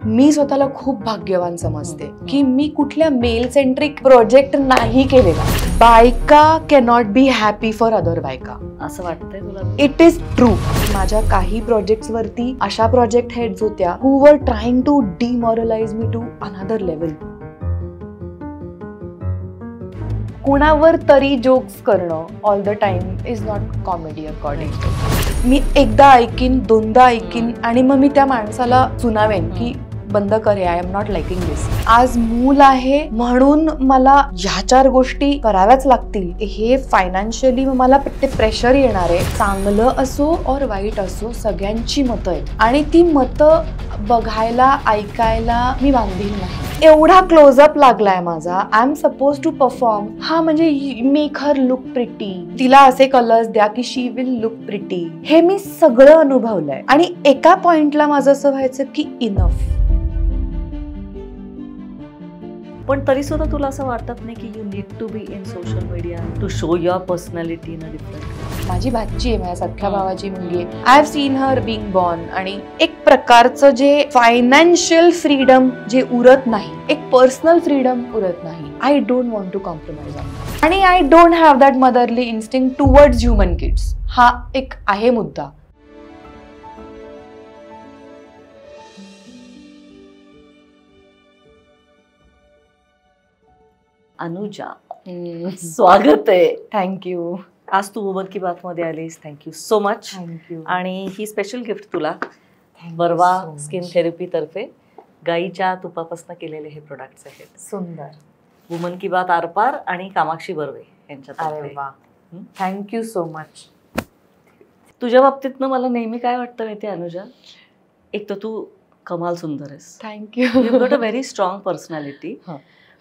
मी स्वतःला खूप भाग्यवान समजते की मी कुठल्या मेल सेंट्रिक प्रोजेक्ट नाही केलेला. बायका cannot be happy for other बायका, असं वाटतंय तुला? It is true. माझ्या काही प्रोजेक्ट्स वरती अशा प्रोजेक्ट हेड्स होत्या who were trying to demoralize me to another level. कुणावर तरी जोक्स करणं all the time is not comedy according. मी एकदा ऐकीन, दोनदा ऐकीन आणि मग मी त्या माणसाला सुनावेन की बंद कर, आय एम नॉट लाइकिंग दिस. आज मूल आहे म्हणून मला ह्या 4 गोष्टी कराव्याच लागतील, हे फायनान्शियली मला ते प्रेशर येणार आहे. चांगलं असो और वाईट असो, सगळ्यांची मतं आहेत आणि ती मतं बघायला ऐकायला मी बांधील नाही. एवढा क्लोजअप लागलाय माझा. I am suppose to perform. हा म्हणजे मेक हर लुक प्रिटी, तिला असे कलर्स द्या की शी विल लुक प्रिटी. हे मी सगळं अनुभवलंय आणि एका पॉइंटला माझं असं व्हायचं की इनफ. पण तरी सुद्धा तुला असं वाटत नाही की you need to be in social media to show your personality in a different? माझी भाची आहे, माझ्या सख्ख्या भावाची मुलगी आहे. I have seen her being born आणि एक प्रकारचं जे फायनान्शियल फ्रीडम जे उरत नाही, एक पर्सनल फ्रीडम उरत नाही. I don't want to compromise on that आणि I don't have that motherly instinct towards human kids. हा एक आहे मुद्दा. अनुजा, स्वागत आहे. थँक्यू. आज तू वुमन की बात मध्ये आलीस, थँक्यू सो मच. थँक्यू. आणि ही स्पेशल गिफ्ट तुला बर्वा स्किन थेरपी तर्फे गाईच्या तुपापासून केलेले हे प्रोडक्ट्स आहेत. सुंदर. वुमन की बात आरपार आणि कामाक्षी बर्वे यांच्यातर्फे. Thank you so much. तुझ्या बाबतीत ना मला नेहमी काय वाटतं माहिती अनुजा, एक तर तू कमाल सुंदर आहेस. Thank you. You got a very strong personality.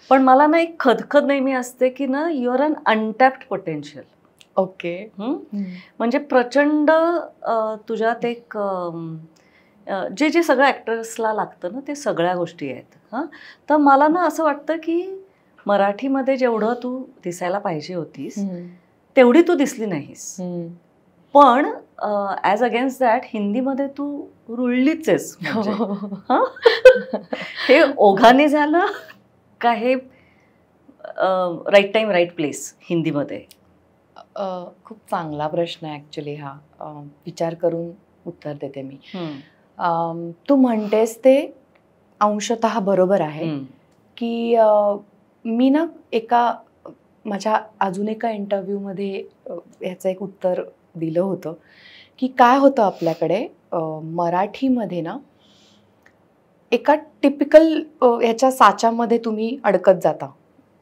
पण मला ना एक खदखद नेहमी असते की ना you are an untapped potential. Okay. म्हणजे प्रचंड तुझ्यात एक जे जे सगळं ॲक्टर्सला लागतं ना ते सगळ्या गोष्टी आहेत. हां, तर मला ना असं वाटतं की मराठीमध्ये जेवढं तू दिसायला पाहिजे होतीस तेवढी तू दिसली नाहीस. पण ॲज अगेन्स्ट दॅट हिंदीमध्ये तू रुळलीच आहेस. हे ओघाने झालं का हे राईट टाइम राईट प्लेस हिंदीमध्ये? खूप चांगला प्रश्न आहे ॲक्च्युली हा. विचार करून उत्तर देते मी. तू म्हणतेस ते अंशतः बरोबर आहे की मी ना माझ्या अजून एका इंटरव्ह्यूमध्ये ह्याचं एक उत्तर दिलं होतं की काय होतं आपल्याकडे मराठीमध्ये ना एका टिपिकल ह्याच्या साच्यामध्ये तुम्ही अडकत जाता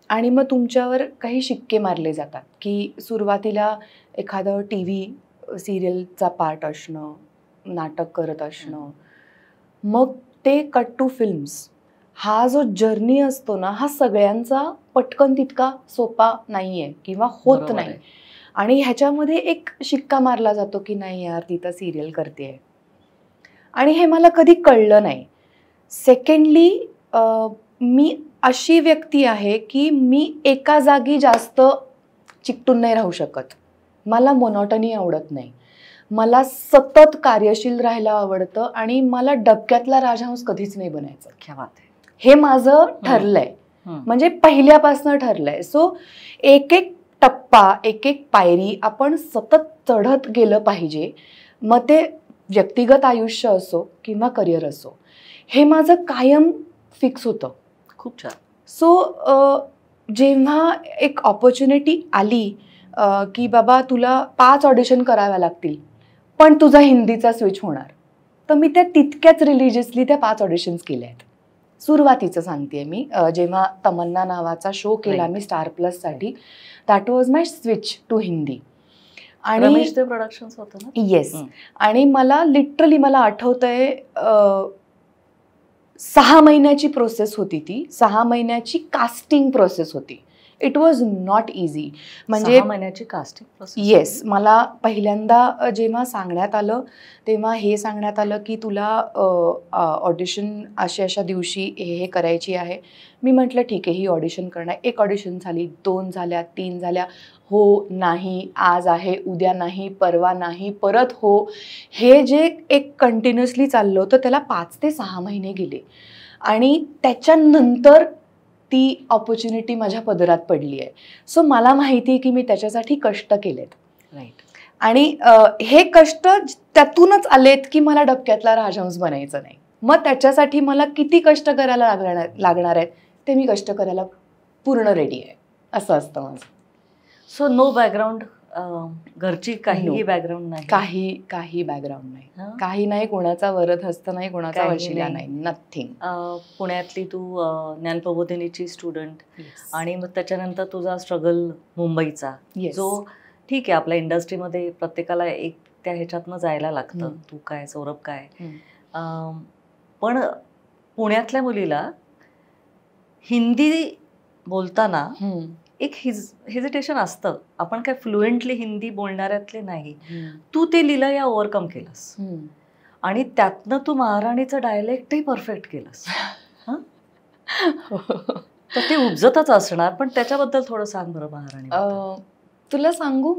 आणि मग तुमच्यावर काही शिक्के मारले जातात की सुरुवातीला एखादं TV सिरियलचा पार्ट असणं, नाटक करत असणं, मग ते कट टू फिल्म्स. हा जो जर्नी असतो ना हा सगळ्यांचा पटकन तितका सोपा नाही आहे किंवा होत नाही. आणि ह्याच्यामध्ये एक शिक्का मारला जातो की नाही यार ती तर सिरियल करते आणि हे मला कधी कळलं नाही. सेकंडली मी अशी व्यक्ती आहे की मी एका जागी जास्त चिकटून नाही राहू शकत. मला मोनोटनी आवडत नाही. मला सतत कार्यशील राहायला आवडतं आणि मला डबक्यातला राजहंस कधीच नाही बनायचं. क्या बात आहे. हे माझं ठरलंय, म्हणजे पहिल्यापासून ठरलंय. सो एक एक टप्पा, एक एक पायरी आपण सतत चढत गेलं पाहिजे. मग ते व्यक्तिगत आयुष्य असो किंवा करिअर असो, हे माझं कायम फिक्स होतं. खूप छान. सो जेव्हा एक ऑपॉर्च्युनिटी आली की बाबा तुला 5 ऑडिशन कराव्या लागतील पण तुझा हिंदीचा स्विच होणार, तर मी त्या तितक्याच रिलिजियसली त्या 5 ऑडिशन्स केल्या आहेत. सुरुवातीचं सांगते मी. जेव्हा तमन्ना नावाचा शो केला मी स्टार प्लससाठी, that was my switch to Hindi. आणि रमेश देव प्रोडक्शन्स होतं ना. येस. आणि मला लिटरली मला आठवतंय 6 महिन्याची प्रोसेस होती ती. 6 महिन्याची कास्टिंग प्रोसेस होती. It was not easy. म्हणजे 6 महिन्याची कास्टिंग प्रोसेस. येस, मला पहिल्यांदा जेव्हा सांगण्यात आलं तेव्हा हे सांगण्यात आलं की तुला ऑडिशन अशा दिवशी हे करायची आहे. मी म्हटलं ठीक आहे, ही ऑडिशन करणार. 1 ऑडिशन झाली, 2 झाल्या, 3 झाल्या, हो नाही, आज आहे उद्या नाही, परवा नाही, परत हो. हे जे एक कंटिन्युअसली चाललं होतं त्याला 5 ते 6 महिने गेले आणि त्याच्यानंतर ती ऑपॉर्च्युनिटी माझ्या पदरात पडली आहे. सो मला माहिती आहे की मी त्याच्यासाठी कष्ट केलेत. राईट. आणि हे कष्ट त्यातूनच आलेत की मला डबक्यातला राजहंस बनायचं नाही. मग त्याच्यासाठी मला किती कष्ट करायला लागणार आहेत ते मी कष्ट करायला पूर्ण रेडी आहे, असं असतं माझं. सो नो बॅकग्राऊंड, घरची काहीही बॅकग्राऊंड नाही? काही बॅकग्राऊंड नाही, काही नाही, कोणाचा वरद हस्त नाही, कोणाचा वशिला नाही, नथिंग. पुण्यातली तू ज्ञानप्रबोधिनीची स्टुडंट आणि मग त्याच्यानंतर तुझा स्ट्रगल मुंबईचा, जो ठीक आहे आपल्या इंडस्ट्रीमध्ये प्रत्येकाला एक त्या ह्याच्यातनं जायला लागतं. तू काय, सौरभ काय, पण पुण्यातल्या मुलीला हिंदी बोलताना एक हेजिटेशन असतं. आपण काय फ्लुएंटली हिंदी बोलणाऱ्यातले नाही. तू ते लीलया ओव्हरकम केलंस आणि त्यातनं तू महाराणीचं डायलेक्टही परफेक्ट केलंस. तर ते उपजतच असणार, पण त्याच्याबद्दल थोडं सांग बरं. महाराणी तुला सांगू,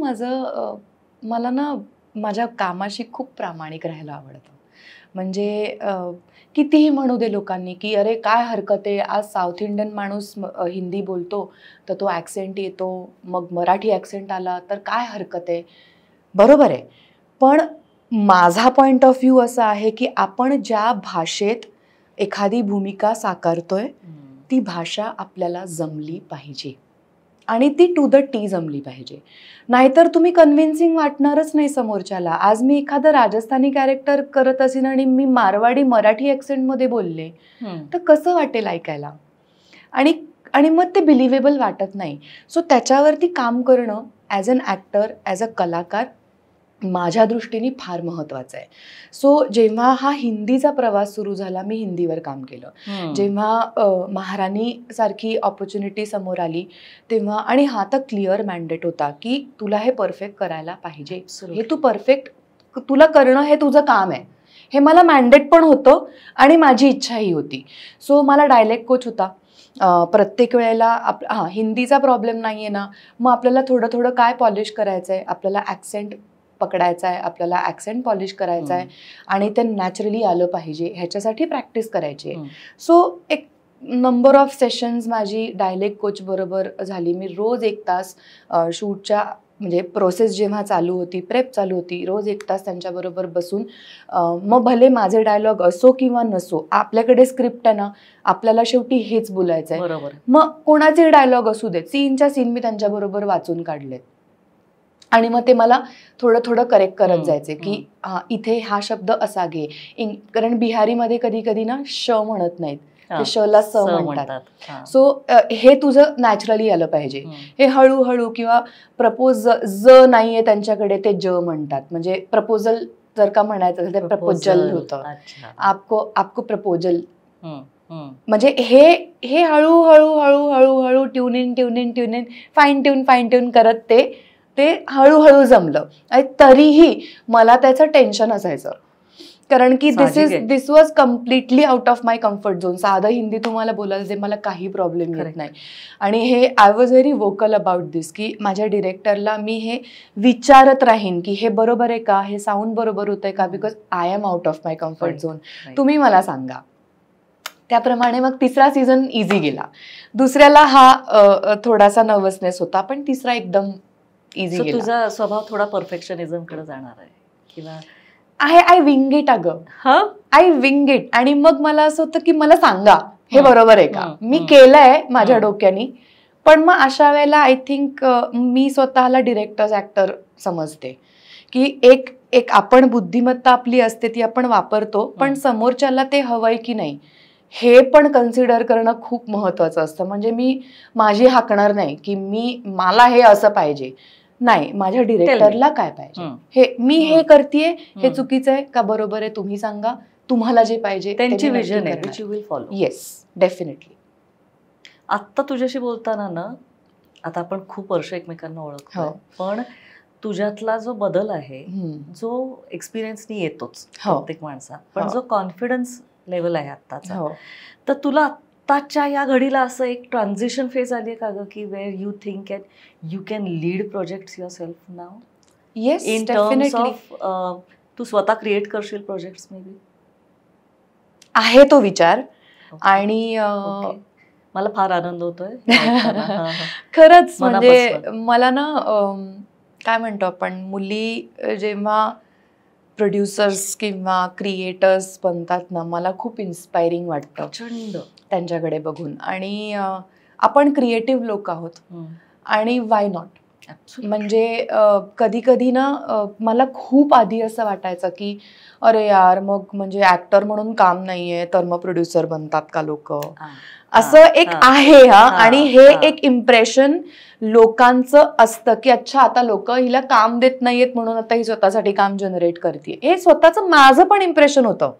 मला ना माझ्या कामाशी खूप प्रामाणिक राहायला आवडतं. म्हणजे कितीही म्हणू दे लोकांनी की अरे काय हरकत आहे, आज साऊथ इंडियन माणूस हिंदी बोलतो तर तो ॲक्सेंट येतो, मग मराठी ॲक्सेंट आला तर काय हरकत आहे, बरोबर आहे. पण माझा पॉईंट ऑफ व्ह्यू असा आहे की आपण ज्या भाषेत एखादी भूमिका साकारतोय ती भाषा आपल्याला जमली पाहिजे आणि ती टू द टी जमली पाहिजे. नाहीतर तुम्ही कन्व्हिन्सिंग वाटणारच नाही समोरच्याला. आज मी एखादं राजस्थानी कॅरेक्टर करत असेल आणि मी मारवाडी मराठी ॲक्सेंटमध्ये बोलले तर कसं वाटेल ऐकायला, आणि मग ते बिलिव्हेबल वाटत नाही. सो त्याच्यावरती काम करणं as an actor, as a कलाकार माझ्या दृष्टीने फार महत्त्वाचं आहे. सो जेव्हा हा हिंदीचा प्रवास सुरू झाला, मी हिंदीवर काम केलं. जेव्हा महाराणी सारखी ऑपॉर्च्युनिटी समोर आली तेव्हा, आणि हा तर क्लिअर मॅन्डेट होता की तुला हे परफेक्ट करायला पाहिजे, हे तू परफेक्ट तुला करणं हे तुझं काम आहे. हे मला मॅन्डेट पण होतं आणि माझी इच्छाही होती. सो मला डायलेक्ट कोच होता. प्रत्येक वेळेला हिंदीचा प्रॉब्लेम नाही आहे ना, मग आपल्याला थोडं थोडं काय पॉलिश करायचं आहे, आपल्याला ॲक्सेंट पकडायचा आहे, आपल्याला ॲक्सेंट पॉलिश करायचा आहे आणि ते नॅचरली आलं पाहिजे, ह्याच्यासाठी प्रॅक्टिस करायची आहे. सो एक नंबर ऑफ सेशन्स माझी डायलेक्ट कोच बरोबर झाली. मी रोज 1 तास शूटच्या म्हणजे प्रोसेस जेव्हा चालू होती, प्रेप चालू होती, रोज 1 तास त्यांच्याबरोबर बसून, मग भले माझे डायलॉग असो किंवा नसो, आपल्याकडे स्क्रिप्ट आहे ना, आपल्याला शेवटी हेच बोलायचं आहे. बरोबर. मग कोणाचे डायलॉग असू देत, सीनच्या सीन मी त्यांच्याबरोबर वाचून काढलेत आणि मग ते मला थोडं थोडं करेक्ट करत जायचे की इथे हा शब्द असा घे. कारण बिहारीमध्ये कधी कधी ना श म्हणत नाहीत, ते शला स म्हणतात. सो हे तुझं नॅचरली आलं पाहिजे. हे हळूहळू, किंवा प्रपोज ज नाहीये त्यांच्याकडे, ते ज म्हणतात. म्हणजे प्रपोजल जर का म्हणायचं असेल तर प्रपोजल होतं. आपको प्रपोजल. म्हणजे हे हळूहळू हळूहळू हळू ट्यून इन फाईन ट्यून करत ते हळूहळू जमलं. आणि तरीही मला त्याचं टेन्शन असायचं, कारण की this was completely out of my comfort zone. साधं हिंदी तुम्हाला बोलायला जे मला काही प्रॉब्लेम येत नाही. आणि हे I was very vocal about this, की माझ्या डिरेक्टरला मी हे विचारत राहीन की हे बरोबर आहे का, हे साऊंड बरोबर होतंय का, because I am out of my comfort zone. तुम्ही मला सांगा. त्याप्रमाणे मग 3रा सीझन इझी गेला. 2ऱ्याला हा थोडासा नर्वसनेस होता, पण 3रा एकदम इझी गेला. तुझा स्वभाव थोडा परफेक्शनिझम कडे जाणार आहे किंवा I wing it. I wing it. आणि मग मला असं होतं की मला सांगा हे बरोबर आहे का, मी केलंय माझ्या डोक्यानी. पण मग अशा वेळेला आय थिंक मी स्वतःला डिरेक्टर्स ऍक्टर समजते की एक आपण बुद्धिमत्ता आपली असते ती आपण वापरतो, पण समोरच्याला ते हवंय की नाही हे पण कन्सिडर करणं खूप महत्वाचं असतं. म्हणजे मी माझी हाकणार नाही की मला हे असं पाहिजे, नाही, माझ्या डिरेक्टरला काय पाहिजे, हे मी हे करतेय, हे चुकीचं आहे का बरोबर आहे, तुम्ही सांगा, तुम्हाला जे पाहिजे त्यांची विजन आहे, you will follow. Yes, definitely. आत्ता तुझ्याशी बोलताना ना आता आपण खूप वर्ष एकमेकांना ओळखतो, पण तुझ्यातला जो बदल आहे, जो एक्सपिरियन्सनी येतोच प्रत्येक माणसा, पण जो कॉन्फिडन्स लेवल आहे आत्ताचा, तर तुला आत्ताच्या या घडीला असं एक ट्रान्झिशन फेज आली का ग, की where you think you can lead projects yourself नाव? येस, इन टर्म्स ऑफ तू स्वतः क्रिएट करशील प्रोजेक्ट्स? मे बी आहे तो विचार. आणि मला फार आनंद होतोय खरंच. म्हणजे मला ना काय म्हणतो आपण, मुली जेव्हा प्रोड्युसर्स किंवा क्रिएटर्स बनतात ना, मला खूप इन्स्पायरिंग वाटतं प्रचंड त्यांच्याकडे बघून. आणि आपण क्रिएटिव्ह लोक आहोत आणि वाय नॉट. म्हणजे कधी कधी ना मला खूप आधी असं वाटायचं की अरे यार, मग म्हणजे ऍक्टर म्हणून काम नाहीये तर मग प्रोड्युसर बनतात का लोक, असं एक आहे. आणि हे एक इम्प्रेशन लोकांचं असतं की अच्छा, आता लोक हिला काम देत नाहीयेत म्हणून आता ही स्वतःसाठी काम जनरेट करते. हे स्वतःचं माझं पण इम्प्रेशन होतं.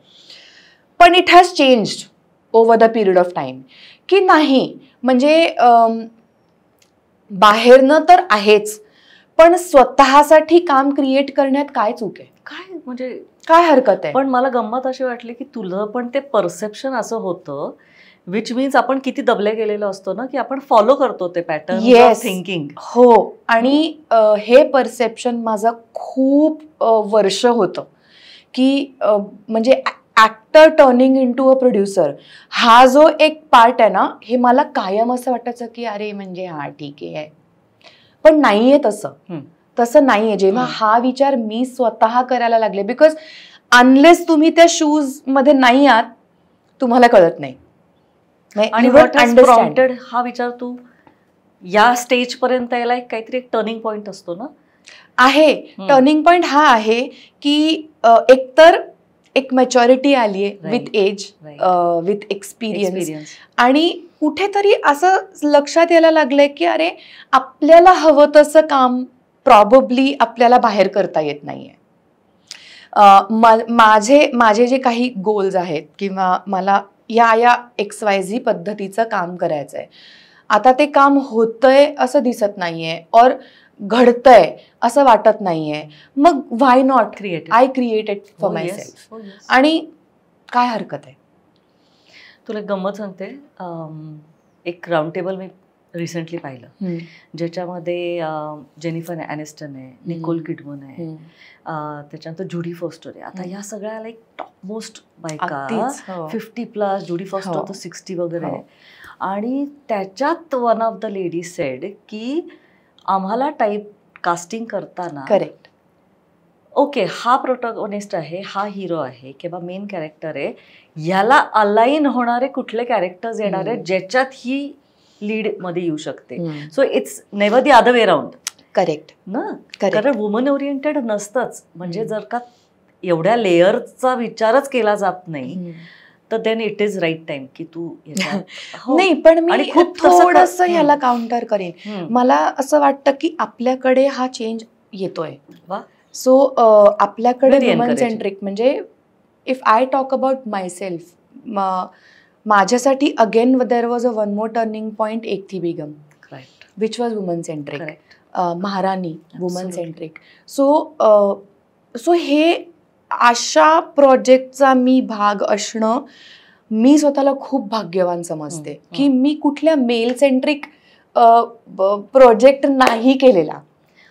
पण it has changed over the period of time की नाही, म्हणजे बाहेरनं तर आहेच, पण स्वतःसाठी काम क्रिएट करण्यात काय चूक आहे, काय म्हणजे काय हरकत आहे. पण मला गंमत अशी वाटली की तुला पण ते परसेप्शन असं होतं, विच मीन्स आपण किती दबले गेलेलो असतो ना, की आपण फॉलो करतो ते पॅटर्न ऑफ थिंकिंग. हो. आणि हे परसेप्शन माझं खूप वर्ष होतं की म्हणजे actor turning into a producer हा जो एक पार्ट आहे ना, हे मला कायम असं वाटायचं की अरे म्हणजे हा ठीक आहे, पण नाहीये तसं नाहीये. जेव्हा हा विचार मी स्वतः करायला लागले, बिकॉज अनलेस तुम्ही त्या शूज मध्ये नाही आहात तुम्हाला कळत नाही. आणि व्हॉट हॅज प्रॉम्प्टेड हा विचार तू या स्टेज पर्यंत यायला काहीतरी एक टर्निंग पॉइंट असतो ना? आहे. टर्निंग पॉइंट हा आहे की एकतर एक मॅच्युरिटी आली आहे विथ एज, विथ एक्सपिरियन्स. आणि कुठेतरी असं लक्षात यायला लागलंय की अरे, आपल्याला हवं तसं काम प्रॉबेबली आपल्याला बाहेर करता येत नाहीये. माझे जे काही गोल्स आहेत किंवा मला या XYZ पद्धतीचं काम करायचं आहे, आता ते काम होतंय असं दिसत नाहीये और घडतंय असं वाटत नाहीये, मग why not I create it for myself. आणि काय हरकत आहे. तुला गंमत सांगते, एक राऊंड टेबल मी रिसेंटली पाहिलं ज्याच्यामध्ये जेनिफर ॲनिस्टन आहे, निकोल किडमन आहे, त्याच्यानंतर जुडी फॉस्टर आहे. आता या सगळ्या लाईक टॉप मोस्ट बायका, 50+ जुडी फॉस्टर तर 60 वगैरे आहे. आणि त्याच्यात one of the ladies sed की आम्हाला टाईप कास्टिंग करताना, करेक्ट, ओके हा प्रोटॅगॉनिस्ट आहे, हा हिरो आहे किंवा मेन कॅरेक्टर आहे, याला अलाइन होणारे कुठले कॅरेक्टर्स येणार आहेत ज्याच्यात ही लीड मध्ये येऊ शकते. So it's never the other way round. Correct ना, कारण वुमन ओरिएंटेड नसतंच. म्हणजे जर का एवढ्या लेअरचा विचारच केला जात नाही तर then it is right time की तू नाही. पण मी खूप थोडंसं ह्याला काउंटर करेन. मला असं वाटतं की आपल्याकडे हा चेंज येतोय. सो आपल्याकडे वुमन सेंट्रिक, म्हणजे if I talk about myself, माझ्यासाठी again there was a one more turning point, Ek Thi Begum, which was woman centric. Maharani woman centric. So हे अशा प्रोजेक्टचा मी भाग असणं, मी स्वतःला खूप भाग्यवान समजते की मी कुठल्या मेल सेंट्रिक प्रोजेक्ट नाही केलेला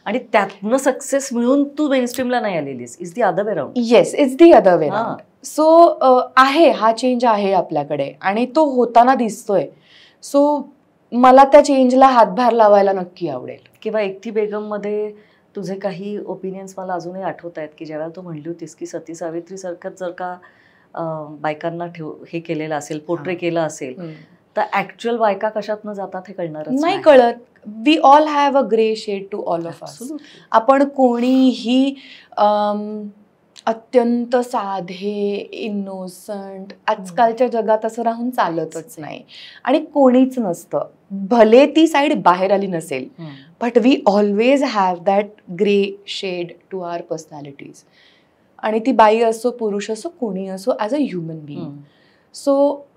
आणि त्यातनं सक्सेस मिळून तू मेनस्ट्रीमला नाही आलेलीस. Is the other way round. Yes, it's the other way round. So आहे, हा चेंज आहे आपल्याकडे आणि तो होताना दिसतोय. सो मला त्या चेंजला हातभार लावायला नक्की आवडेल. किंवा एकटी बेगम मध्ये तुझे काही ओपिनियन्स मला अजूनही आठवत आहेत की ज्यावेळेला तू म्हणली होतीस की सती सावित्री सारखंच जर का बायकांना हे केलेलं असेल, पोर्ट्रे केलं असेल, तर ऍक्च्युअल बायका कशात न जातात हे कळणारच नाही कळत. We all have a grey shade to all of us. आपण कोणीही अत्यंत साधे, इनोसंट, आजकालच्या जगात असं राहून चालतच नाही आणि कोणीच नसतं, भले ती साईड बाहेर आली नसेल. But we always have that grey shade to our personalities. आणि ती बाई असो, पुरुष असो, कोणी असो, as a human being. So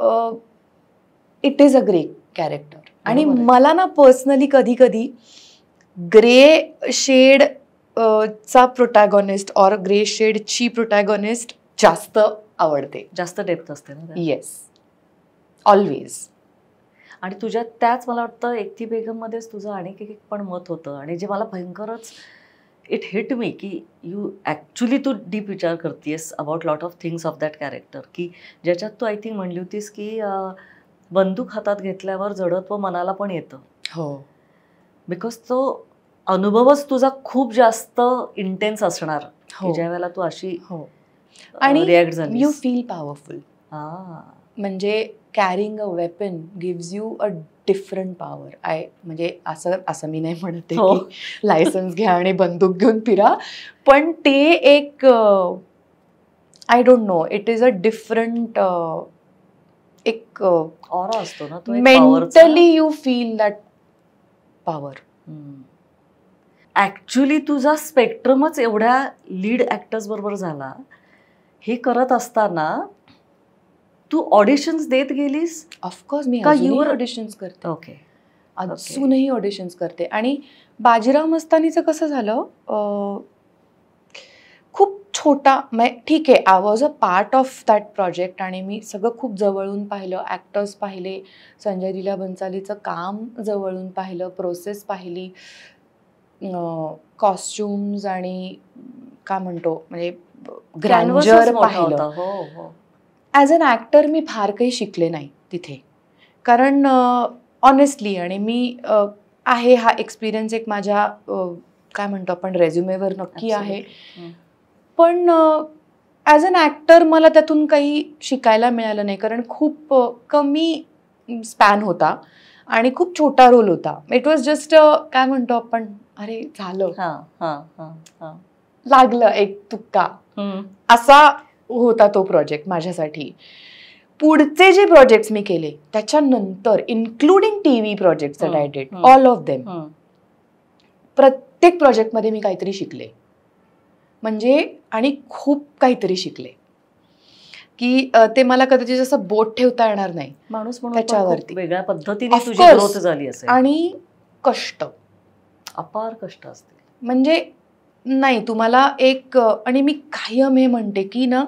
it is a grey character. आणि मला ना पर्सनली कधी कधी ग्रे शेड चा प्रोटॅगॉनिस्ट और ग्रे शेडची प्रोटॅगॉनिस्ट जास्त आवडते, जास्त डेप्थ असते ना. Yes, always. आणि तुझ्या त्याच मला वाटतं एकती बेगम मध्येच तुझं आणखी एक पण मत होतं, आणि जे मला भयंकरच इट हिट मी, की यू ॲक्च्युली तू डीप विचार करतेस about lot of things of that character, की ज्याच्यात तू आय थिंक म्हणली होतीस की बंदूक हातात घेतल्यावर जडत्व मनाला पण येतं. हो, बिकॉज तो अनुभवच तुझा खूप जास्त इंटेन्स असणार, हो, ज्या वेळेला तू अशी आणि रिॲक्ट झाली. You feel powerful. म्हणजे carrying a weapon gives you a different power. म्हणजे असं मी नाही म्हणते की लायसन्स घ्या आणि बंदूक घेऊन फिरा, पण ते एक I don't know, it is a different एक ऑरा असतो ना, तो mentally you feel that power. Actually तुझा स्पेक्ट्रमच एवढ्या लीड ऍक्टर्स बरोबर झाला. हे करत असताना तू ऑडिशन्स देत गेलीस? ऑफकोर्स मी अजूनही ऑडिशन्स करते. ओके, अजूनही ऑडिशन्स करते. आणि बाजीराव मस्तानीचं कसं झालं, खूप छोटा, ठीक आहे, I was a part of that project आणि मी सगळं खूप जवळून पाहिलं, ॲक्टर्स पाहिले, संजय लीला भन्सालीचं काम जवळून पाहिलं, प्रोसेस पाहिली, कॉस्ट्युम्स आणि काय म्हणतो म्हणजे ग्रँजर पाहिलं. ॲज अन ॲक्टर मी फार काही शिकले नाही तिथे, कारण ऑनेस्टली, आणि मी आहे हा एक्सपिरियन्स एक माझ्या काय म्हणतो आपण रेझ्युमेवर नक्की आहे, पण ॲज अन ॲक्टर मला त्यातून काही शिकायला मिळालं नाही, कारण खूप कमी स्पॅन होता आणि खूप छोटा रोल होता. इट वॉज जस्ट काय म्हणतो आपण, अरे झालं, लागलं एक तुक्का, असा होता तो प्रोजेक्ट माझ्यासाठी. पुढचे जे प्रोजेक्ट्स मी केले त्याच्यानंतर, including TV projects that I did, all of them, प्रत्येक प्रोजेक्टमध्ये मी काहीतरी शिकले, म्हणजे आणि खूप काहीतरी शिकले, की ते मला कदाचित जसं बोट ठेवता येणार नाही माणूस म्हणून त्याच्यावरती. वेगळ्या पद्धतीने तुझी ग्रोथ झाली असेल. आणि कष्ट, अपार कष्ट असते. म्हणजे नाही तुम्हाला एक, आणि मी कायम हे म्हणते की ना,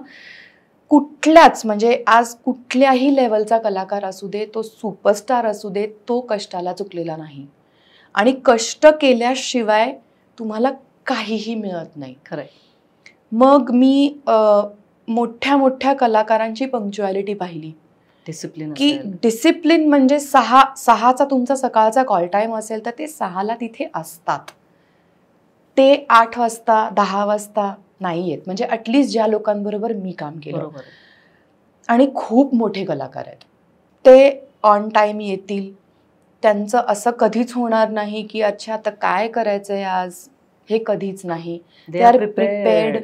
कुठल्याच, म्हणजे आज कुठल्याही लेवलचा कलाकार असू दे, तो सुपरस्टार असू दे, तो कष्टाला चुकलेला नाही, आणि कष्ट केल्याशिवाय तुम्हाला काहीही मिळत नाही. खरंय. मग मी मोठ्या मोठ्या कलाकारांची पंक्च्युअलिटी पाहिली, डिसिप्लिन, की डिसिप्लिन म्हणजे 6चा तुमचा सकाळचा कॉल टाईम असेल तर ते 6ला तिथे असतात, ते 8 वाजता 10 वाजता नाही येत. म्हणजे ॲटलिस्ट ज्या लोकांबरोबर मी काम केलं, आणि खूप मोठे कलाकार आहेत, ते ऑन टाईम येतील, त्यांचं असं कधीच होणार नाही की अच्छा आता काय करायचंय आज, हे कधीच नाही. दे आर प्रिपेअर्ड,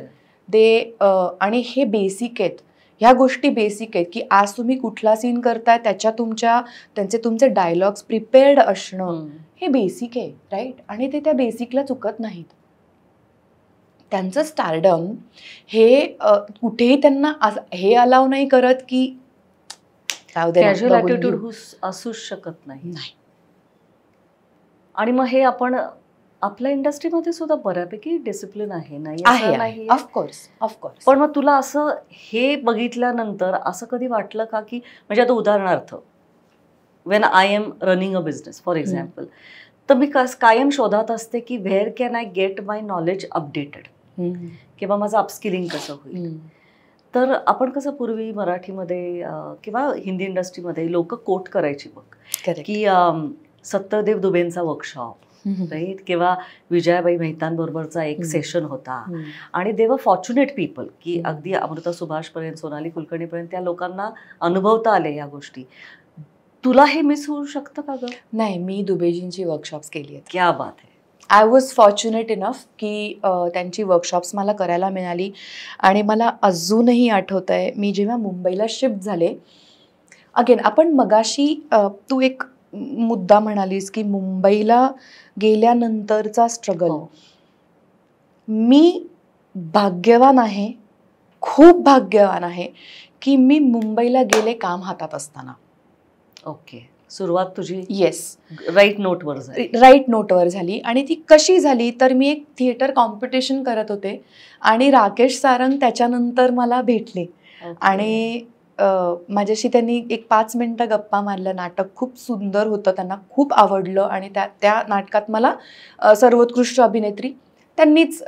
आणि हे बेसिक आहेत, ह्या गोष्टी बेसिक आहेत, की आज तुम्ही कुठला सीन करताय त्याच्या तुमचे डायलॉग्स प्रिपेअर्ड असणं, हे बेसिक आहे, राईट. आणि ते त्या बेसिकला चुकत नाहीत. त्यांचं स्टारडम हे कुठेही त्यांना हे अलाव नाही करत की कॅज्युअल ॲटिट्यूड असूच शकत नाही. आणि मग हे आपण आपल्या इंडस्ट्रीमध्ये सुद्धा बऱ्यापैकी डिसिप्लिन आहे, नाही ऑफकोर्स. पण मग तुला असं हे बघितल्यानंतर असं कधी वाटलं का, की म्हणजे आता उदाहरणार्थ, when I am running a business for example, तर मी कायम शोधात असते की where can I get my knowledge updated, किंवा माझं अपस्किलिंग कसं होईल. तर आपण कसं पूर्वी मराठीमध्ये किंवा हिंदी इंडस्ट्रीमध्ये लोक कोट करायची बघ, की सत्यदेव दुबेंचा वर्कशॉप, राईट, किंवा विजयाबाई मेहतांबरोबरचा एक सेशन होता, आणि दे वर फॉर्च्युनेट पीपल, की अगदी अमृता सुभाषपर्यंत, सोनाली कुलकर्णीपर्यंत त्या लोकांना अनुभवता आले या गोष्टी. तुला हे मिस होऊ शकतं का ग? नाही, मी दुबेजींची वर्कशॉप्स केली आहेत. क्या बात आहे. आय वॉज फॉर्च्युनेट इनफ की त्यांची वर्कशॉप्स मला करायला मिळाली. आणि मला अजूनही आठवत आहे, मी जेव्हा मुंबईला शिफ्ट झाले, अगेन आपण मगाशी तू एक मुद्दा म्हणालीस की मुंबईला गेल्यानंतरचा स्ट्रगल. मी भाग्यवान आहे, खूप भाग्यवान आहे की मी मुंबईला गेले काम हातात असताना. ओके, सुरुवात तुझी येस राईट नोटवर झाली. राईट नोटवर झाली. आणि ती कशी झाली तर मी एक थिएटर कॉम्पिटिशन करत होते आणि राकेश सारंग त्याच्यानंतर मला भेटले. आणि माझ्याशी त्यांनी एक 5 मिनिटं गप्पा मारल्या. नाटक खूप सुंदर होतं, त्यांना खूप आवडलं आणि त्या नाटकात मला सर्वोत्कृष्ट अभिनेत्री त्यांनीच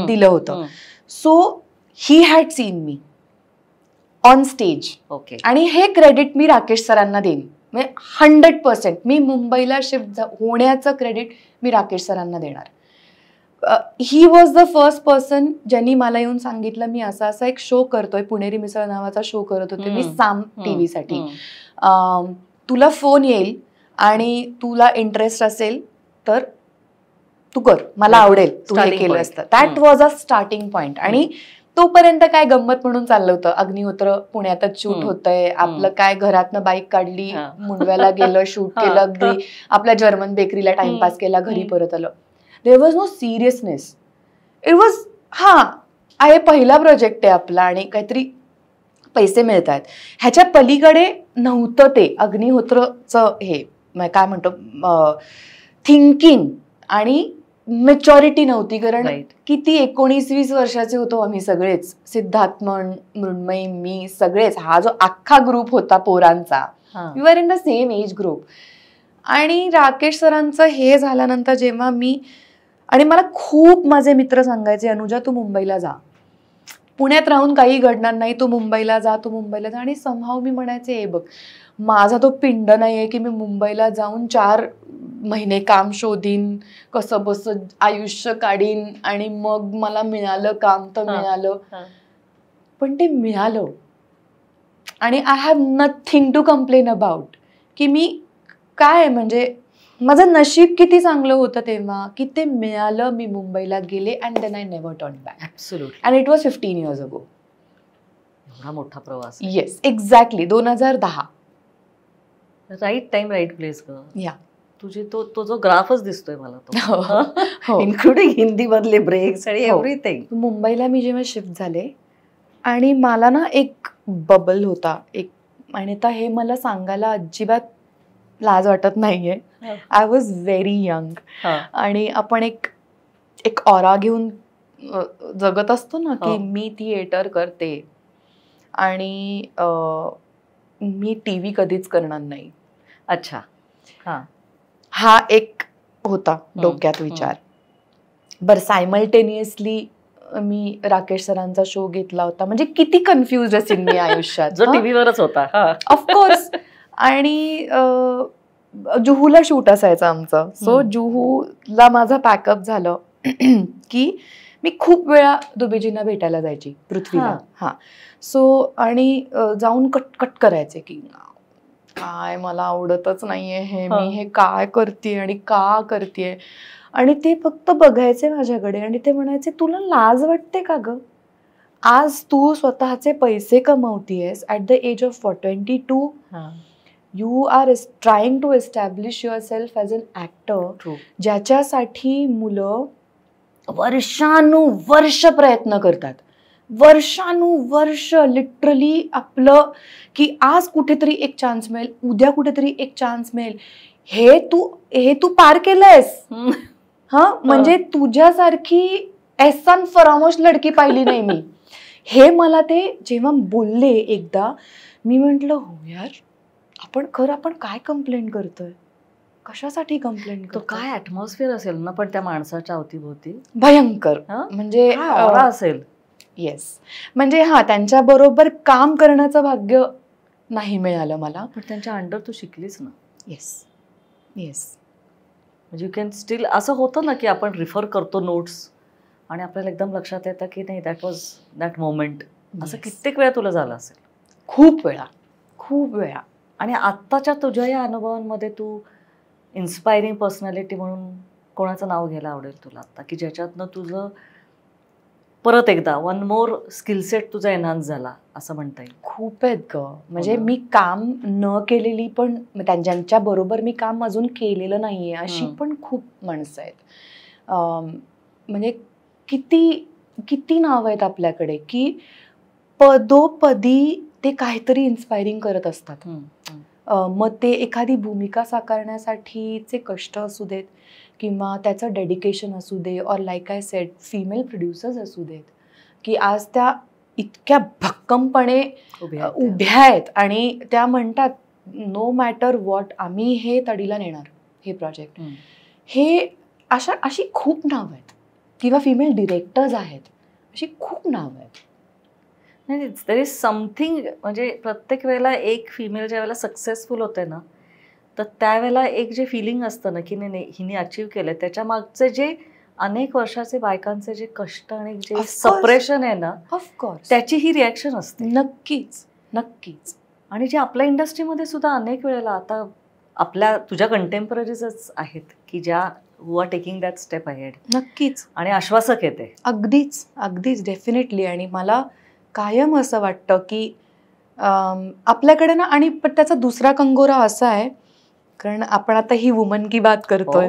दिलं होतं. So he had seen me on stage. Okay. आणि हे क्रेडिट मी राकेश सरांना देईन, म्हणजे 100%. मी मुंबईला शिफ्ट होण्याचं क्रेडिट मी राकेश सरांना देणार. He was the first person ज्यांनी मला येऊन सांगितलं मी असा असा एक शो करतोय, पुणेरी मिसळ नावाचा शो करत होते मी साम TV साठी. तुला फोन येईल आणि तुला इंटरेस्ट असेल तर तू कर, मला आवडेल तू हे केलं असतं. That was a starting point. आणि तोपर्यंत काय गंमत म्हणून चाललं होतं, अग्निहोत्र पुण्यातच शूट होतंय आपलं, काय घरातनं बाईक काढली, मुंडव्याला गेलं, शूट केलं, अगदी आपल्या जर्मन बेकरीला टाइमपास केला, घरी परत आलं. There was no seriousness. It was आहे पहिला प्रोजेक्ट आहे आपला आणि काहीतरी पैसे मिळत आहेत ह्याच्या पलीकडे नव्हतं ते अग्निहोत्रचं हे काय म्हणतो थिंकिंग आणि मेच्युरिटी नव्हती. कारण किती 19-20 वर्षाचे होतो आम्ही सगळेच, सिद्धार्थ मृण्मयी, मी सगळेच, हा जो अख्खा ग्रुप होता पोरांचा, we were in the same age group. आणि राकेश सरांचं हे झाल्यानंतर जेव्हा मी, आणि मला खूप माझे मित्र सांगायचे अनुजा तू मुंबईला जा, पुण्यात राहून काही घडणार नाही, तू मुंबईला जा, तू मुंबईला जा. आणि समहाव मी म्हणायचे हे बघ माझा तो पिंड नाहीये की मी मुंबईला जाऊन 4 महिने काम शोधीन, कसं बस आयुष्य काढीन आणि मग मला मिळालं काम तर मिळालं. पण ते मिळालं आणि I have nothing to complain about. की मी काय म्हणजे माझं नशीब किती चांगलं होतं तेव्हा की ते मिळालं, मी मुंबईला गेले and then I never turn back. Absolutely. And it was 15 years ago. एवढा मोठा प्रवास. Yes exactly 2010. Right time right place ग. या तुझी तो जो ग्राफच दिसतोय मला तो, इन्क्लुडिंग हिंदी मधले ब्रेक्स आणि एव्हरीथिंग. मुंबईला मी जेव्हा शिफ्ट झाले आणि मला ना एक बबल होता एक, आणि आता हे मला सांगायला अजिबात लाज वाटत नाहीये. I was very young. आणि आपण एक ऑरा घेऊन जगत असतो ना की मी थिएटर करते आणि मी TV कधीच करणार नाही. अच्छा. हा एक होता डोक्यात विचार. बरं सायमल्टेनियसली मी राकेश सरांचा शो घेतला होता, म्हणजे किती कन्फ्युज असेल मी आयुष्यात. जो टीव्हीवरच होता ऑफकोर्स. आणि जुहूला शूट असायचं आमचं. सो जुहूला माझं पॅकअप झालं की मी खूप वेळा दुबेजींना भेटायला जायची, पृथ्वीला. सो आणि जाऊन कट करायचे की काय मला आवडतच नाहीये हे, मी हे काय करते आणि का करतेय. आणि ते फक्त बघायचे माझ्याकडे आणि ते म्हणायचे तुला लाज वाटते का ग, आज तू स्वतःचे पैसे कमवतेस at the age of 22. You are trying to establish yourself as an actor, ज्याच्यासाठी मुलं वर्षानुवर्ष प्रयत्न करतात, वर्षानुवर्ष लिटरली आपलं की आज कुठेतरी एक चान्स मिळेल, उद्या कुठेतरी एक चान्स मिळेल, हे तू पार केलंयस. म्हणजे तुझ्यासारखी एहसान फरामोश लडकी पाहिली नाही मी. हे मला ते जेव्हा बोलले एकदा, मी म्हंटल हो यार आपण काय कंप्लेंट करतोय, कशासाठी कंप्लेंट करतो. काय ऍटमॉस्फिअर असेल ना पण त्या माणसाच्या अवतीभोवती, भयंकर. म्हणजे असेल. येस. म्हणजे त्यांच्या बरोबर काम करण्याचं भाग्य नाही मिळालं मला, पण त्यांच्या अंडर तू शिकलीस ना. Yes yes. म्हणजे यू कॅन स्टील, असं होतं ना की आपण रिफर करतो नोट्स आणि आपल्याला एकदम लक्षात येतं की नाही दॅट वॉज दॅट मोमेंट. असं कित्येक वेळा तुला झालं असेल. खूप वेळा. आणि आत्ताच्या तुझ्या या अनुभवांमध्ये तू इन्स्पायरिंग पर्सनॅलिटी म्हणून कोणाचं नाव घ्यायला आवडेल तुला आता, की ज्याच्यातनं तुझं परत एकदा वन मोर स्किलसेट तुझा एनहान्स झाला असं म्हणता येईल. खूप आहेत ग. म्हणजे मी काम न केलेली पण, ज्यांच्या बरोबर मी काम अजून केलेलं नाहीये अशी पण खूप माणसं आहेत. म्हणजे किती नाव आहेत आपल्याकडे की पदोपदी ते काहीतरी इन्स्पायरिंग करत असतात. मग ते एखादी भूमिका साकारण्यासाठीचे कष्ट असू देत किंवा त्याचं डेडिकेशन असू दे, और like I sed female producers असू देत, की आज त्या इतक्या भक्कमपणे उभ्या आहेत आणि त्या म्हणतात नो मॅटर व्हॉट आम्ही हे तडीला नेणार हे प्रोजेक्ट. हे अशी खूप नावं आहेत किंवा फिमेल डिरेक्टर्स आहेत, अशी खूप नावं आहेत. नाही, देर इज समथिंग, म्हणजे प्रत्येक वेळेला एक फिमेल ज्या वेळेला सक्सेसफुल होते ना, तर त्यावेळेला एक जे फिलिंग असतं ना की नाही हिने अचीव्ह केलं, त्याच्या मागचे जे अनेक वर्षाचे बायकांचे जे कष्ट आणि जे सप्रेशन आहे ना, ऑफकोर्स त्याची ही रिॲक्शन असते. नक्कीच नक्कीच. आणि जे आपल्या इंडस्ट्रीमध्ये सुद्धा अनेक वेळेला आता आपल्या तुझ्या कंटेम्पररीजच आहेत की ज्या who are taking that step ahead. नक्कीच. आणि आश्वासक येते. अगदीच अगदीच डेफिनेटली. आणि मला कायम असं वाटतं की आपल्याकडे ना, आणि पण त्याचा दुसरा कंगोरा असा आहे, कारण आपण आता ही वुमन की बात करतोय,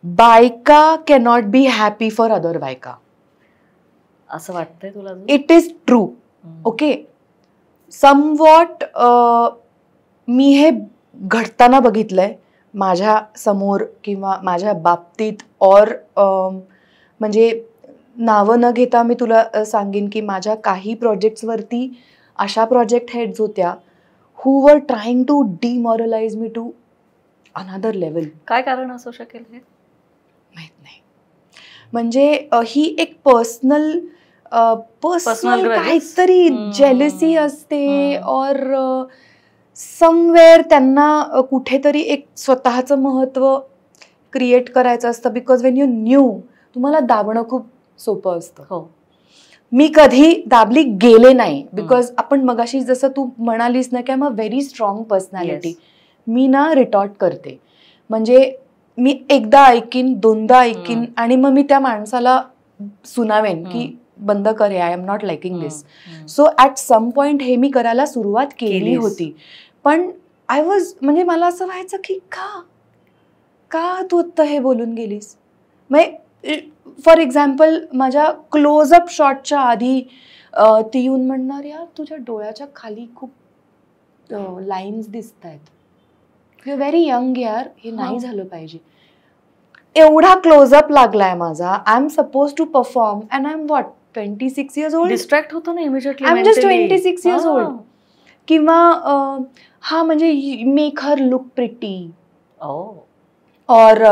बायका cannot be happy for other बायका, असं वाटतंय तुला? It is true. Okay, somewhat मी हे घडताना बघितलंय माझ्या समोर किंवा माझ्या बाबतीत. और म्हणजे नावं न घेता मी तुला सांगेन की माझ्या काही प्रोजेक्ट्सवरती अशा प्रोजेक्ट हेड्स होत्या who were trying to demoralize me to another level. काय कारण असू शकेल हे माहित नाही. म्हणजे ही एक पर्सनल काहीतरी जेलसी असते, और समवेअर त्यांना कुठेतरी एक स्वतःचं महत्व क्रिएट करायचं असतं. बिकॉज वेन यू न्यू, तुम्हाला दाबणं खूप सोपं असतं. हो, मी कधी दाबली गेले नाही, बिकॉज आपण मगाशी जसं तू म्हणालीस ना की I am a very strong personality. मी ना रिटॉर्ट करते, म्हणजे मी एकदा ऐकीन, दोनदा ऐकीन, आणि मग मी त्या माणसाला सुनावेन की बंद कर, I am not liking this. So at some point हे मी करायला सुरुवात केली होती. पण आय वॉज, म्हणजे मला असं व्हायचं की का तू आत्ता हे बोलून गेलीस. म्हणजे फॉर एक्झाम्पल माझ्या क्लोजअप शॉटच्या आधी ती येऊन म्हणणार, यार तुझ्या डोळ्याच्या खाली खूप लाईन्स दिसत आहेत, यू व्हेरी यंग यार, हे नाही झालं पाहिजे. एवढा क्लोजअप लागलाय माझा. I am suppose to perform and I am what 26 years old. Distract होतो ना immediately. I am just 26 years old. किंवा हा म्हणजे मेक हर लुक प्रिटी, और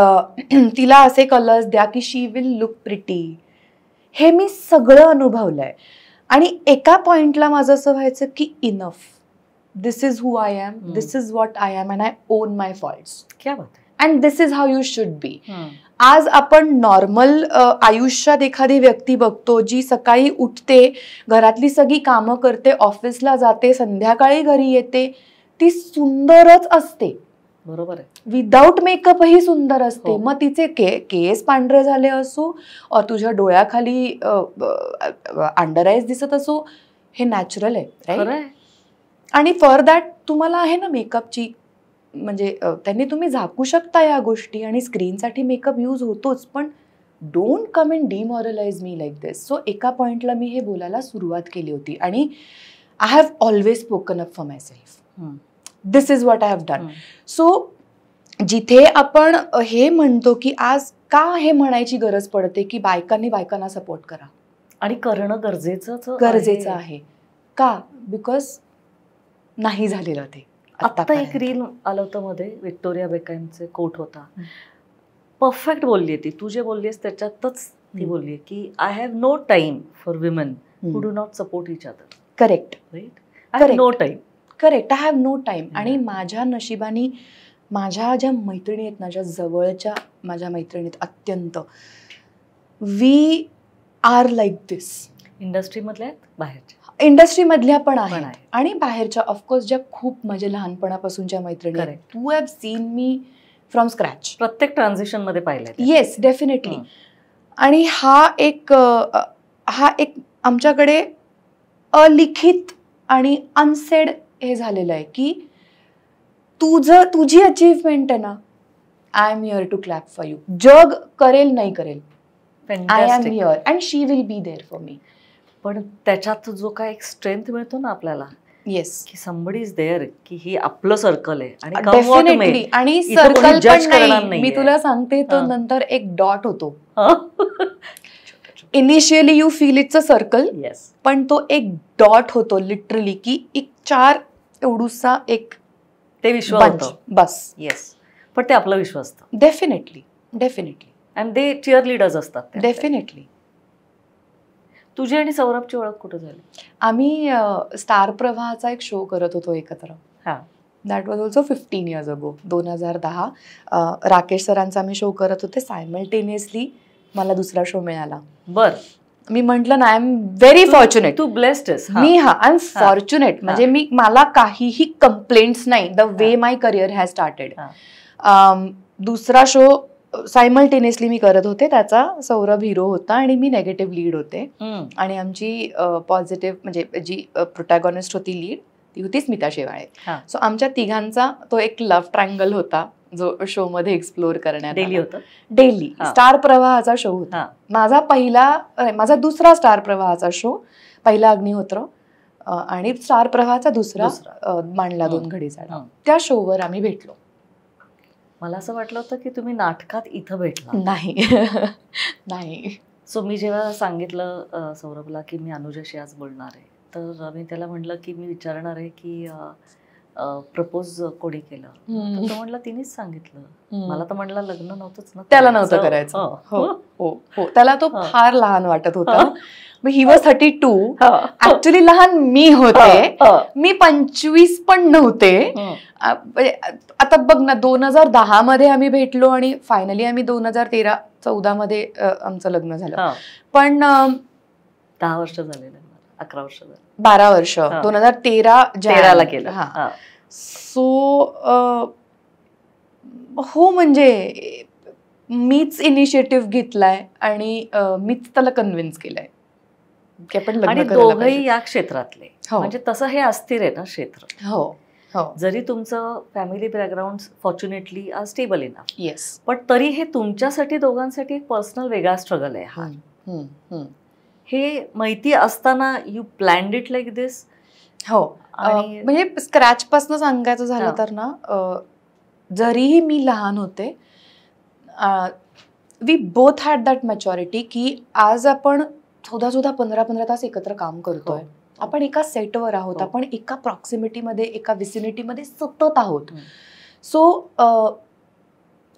तिला असे कलर्स द्या की शी विल लुक प्रिटी. हे मी सगळं अनुभवलंय. आणि एका पॉइंटला माझं असं व्हायचं की enough, this is who I am, this is what I am, and I own my faults. क्या बात आहे. And this is how you should be. आज आपण नॉर्मल आयुष्यात एखादी व्यक्ती बघतो जी सकाळी उठते, घरातली सगळी कामं करते, ऑफिसला जाते, संध्याकाळी घरी येते, ती सुंदरच असते. बरोबर आहे. विदाऊट मेकअपही सुंदर असते. मग तिचे केस पांढरे झाले असो, तुझ्या डोळ्याखाली अंडर आईज दिसत असो, हे नॅचरल आहे, राईट. आणि फॉर दॅट तुम्हाला आहे ना मेकअपची, म्हणजे त्यांनी तुम्ही झाकू शकता या गोष्टी, आणि स्क्रीनसाठी मेकअप यूज होतोच, पण don't come and demoralize me like this. So एका पॉइंटला मी हे बोलायला सुरुवात केली होती, आणि I have always spoken up for myself. This is what I have done. So जिथे आपण हे म्हणतो की आज का हे म्हणायची गरज पडते की बायकांनी बायकांना सपोर्ट करा, आणि करणं गरजेचं आहे. का? बिकॉज नाही झालेलं ते. आत्ता एक रील आलं होतं मध्ये, विक्टोरिया बेकहॅमचे कोट होता. परफेक्ट बोलली आहे ती. तू जे बोललीस त्याच्यातच ती बोलली आहे की I have no time for women who do not support each other. Correct, right. I have no time. Correct, I have no time. आणि माझ्या नशिबाने माझ्या ज्या मैत्रिणी आहेत ना, ज्या जवळच्या माझ्या मैत्रिणीत, अत्यंत वी आर लाईक दिस. इंडस्ट्रीमधल्या बाहेरच्या, इंडस्ट्रीमधल्या पण आहेत आणि बाहेरच्या ऑफकोर्स, ज्या खूप माझ्या लहानपणापासूनच्या मैत्रिणी आहेत. तू have seen me from scratch, प्रत्येक ट्रान्झिशन मध्ये पाहिलंय. Yes, definitely. आणि हा एक आमच्याकडे अलिखित आणि अनसेड हे झालेलं आहे की तुझी अचीवमेंट आहे ना, I am here to clap for you. जग करेल नाही करेल, I am here and she will be there for me. पण त्याच्यात जो काय एक स्ट्रेंथ मिळतो ना आपल्याला, येस, की somebody is there, की ही आपलं सर्कल आहे आणि डेफिनेटली. आणि सर्कल पण नाही, मी तुला सांगते, तो नंतर एक डॉट होतो. Initially you feel it's a circle, पण तो एक डॉट होतो लिटरली, की एक 4 एवढूसा एक ते विश्वास बस. येस, पण ते आपलं विश्वास असतं. Definitely, definitely. And they cheer leaders असतात. डेफिनेटली. तुझी आणि सौरभची ओळख कुठे झाली? आम्ही स्टार प्रवाहाचा एक शो करत होतो एकत्र. That was also 15 years ago, 2010. Rakesh सरांचा आम्ही शो करत होते. सायमल्टेनियसली मला दुसरा शो मिळाला. बर. मी म्हंटल ना, आय एम व्हेरी फॉर्च्युनेट. तू ब्लेस्ड आहेस. मी आय एम फॉर्च्युनेट. म्हणजे मला काहीही कंप्लेंट्स नाही, the way my career has started. दुसरा शो सायमल्टेनियसली मी करत होते. त्याचा सौरभ हिरो होता आणि मी नेगेटिव्ह लीड होते. आणि आमची पॉझिटिव्ह म्हणजे जी प्रोटॅगॉनिस्ट होती लीड, ती होती स्मिता शेवाळे. सो आमच्या तिघांचा तो एक लव्ह ट्रायंगल होता जो शो मध्ये एक्सप्लोर करण्यात डेली स्टार प्रवाहाचा शो होता. माझा दुसरा स्टार प्रवाहाचा शो, पहिला अग्निहोत्र आणि स्टार प्रवाहाचा दुसरा मांडला 2 घडीचा. त्या शोवर आम्ही भेटलो. मला असं वाटलं होतं की तुम्ही नाटकात इथं भेटला. नाही. नाही. सो मी जेव्हा सांगितलं सौरभला की मी अनुजाशी आज बोलणार आहे, तर मी त्याला म्हटलं की मी विचारणार आहे की प्रपोज कोणी केलं. तो म्हणला तिनेच सांगितलं. मला तर म्हणला लग्न नव्हतंच ना, त्याला नव्हतं करायचं. हो हो हो. त्याला तो फार लहान वाटत होता. He was 32. ऍक्च्युली लहान मी होते. मी 25 पण नव्हते. आता बघ ना, 2010 मध्ये आम्ही भेटलो आणि फायनली आम्ही 2013-14 मध्ये आमचं लग्न झालं. पण 10 वर्ष झाले, 11 वर्ष झाले, 12 वर्ष. 2013 केलं. सो हो, म्हणजे मीच इनिशिएटिव्ह घेतलाय आणि मीच त्याला कन्व्हिन्स केलंय. आणि दोघंही या क्षेत्रातले, म्हणजे तसं हे अस्थिर आहे ना क्षेत्र. हो. जरी तुमचं family background fortunately are stable enough, yes, पण तरी हे तुमच्यासाठी दोघांसाठी एक पर्सनल वेगळा स्ट्रगल आहे हा. हे माहिती असताना यू प्लॅन्ड इट लाईक दिस? हो. म्हणजे स्क्रॅच पासून सांगायचं झालं तर ना, जरीही मी लहान होते, we both had that maturity की आज आपण 14-15 तास एकत्र काम करतोय. आपण एका सेटवर आहोत, आपण एका प्रॉक्सिमिटीमध्ये, एका विसिनिटीमध्ये सतत आहोत. सो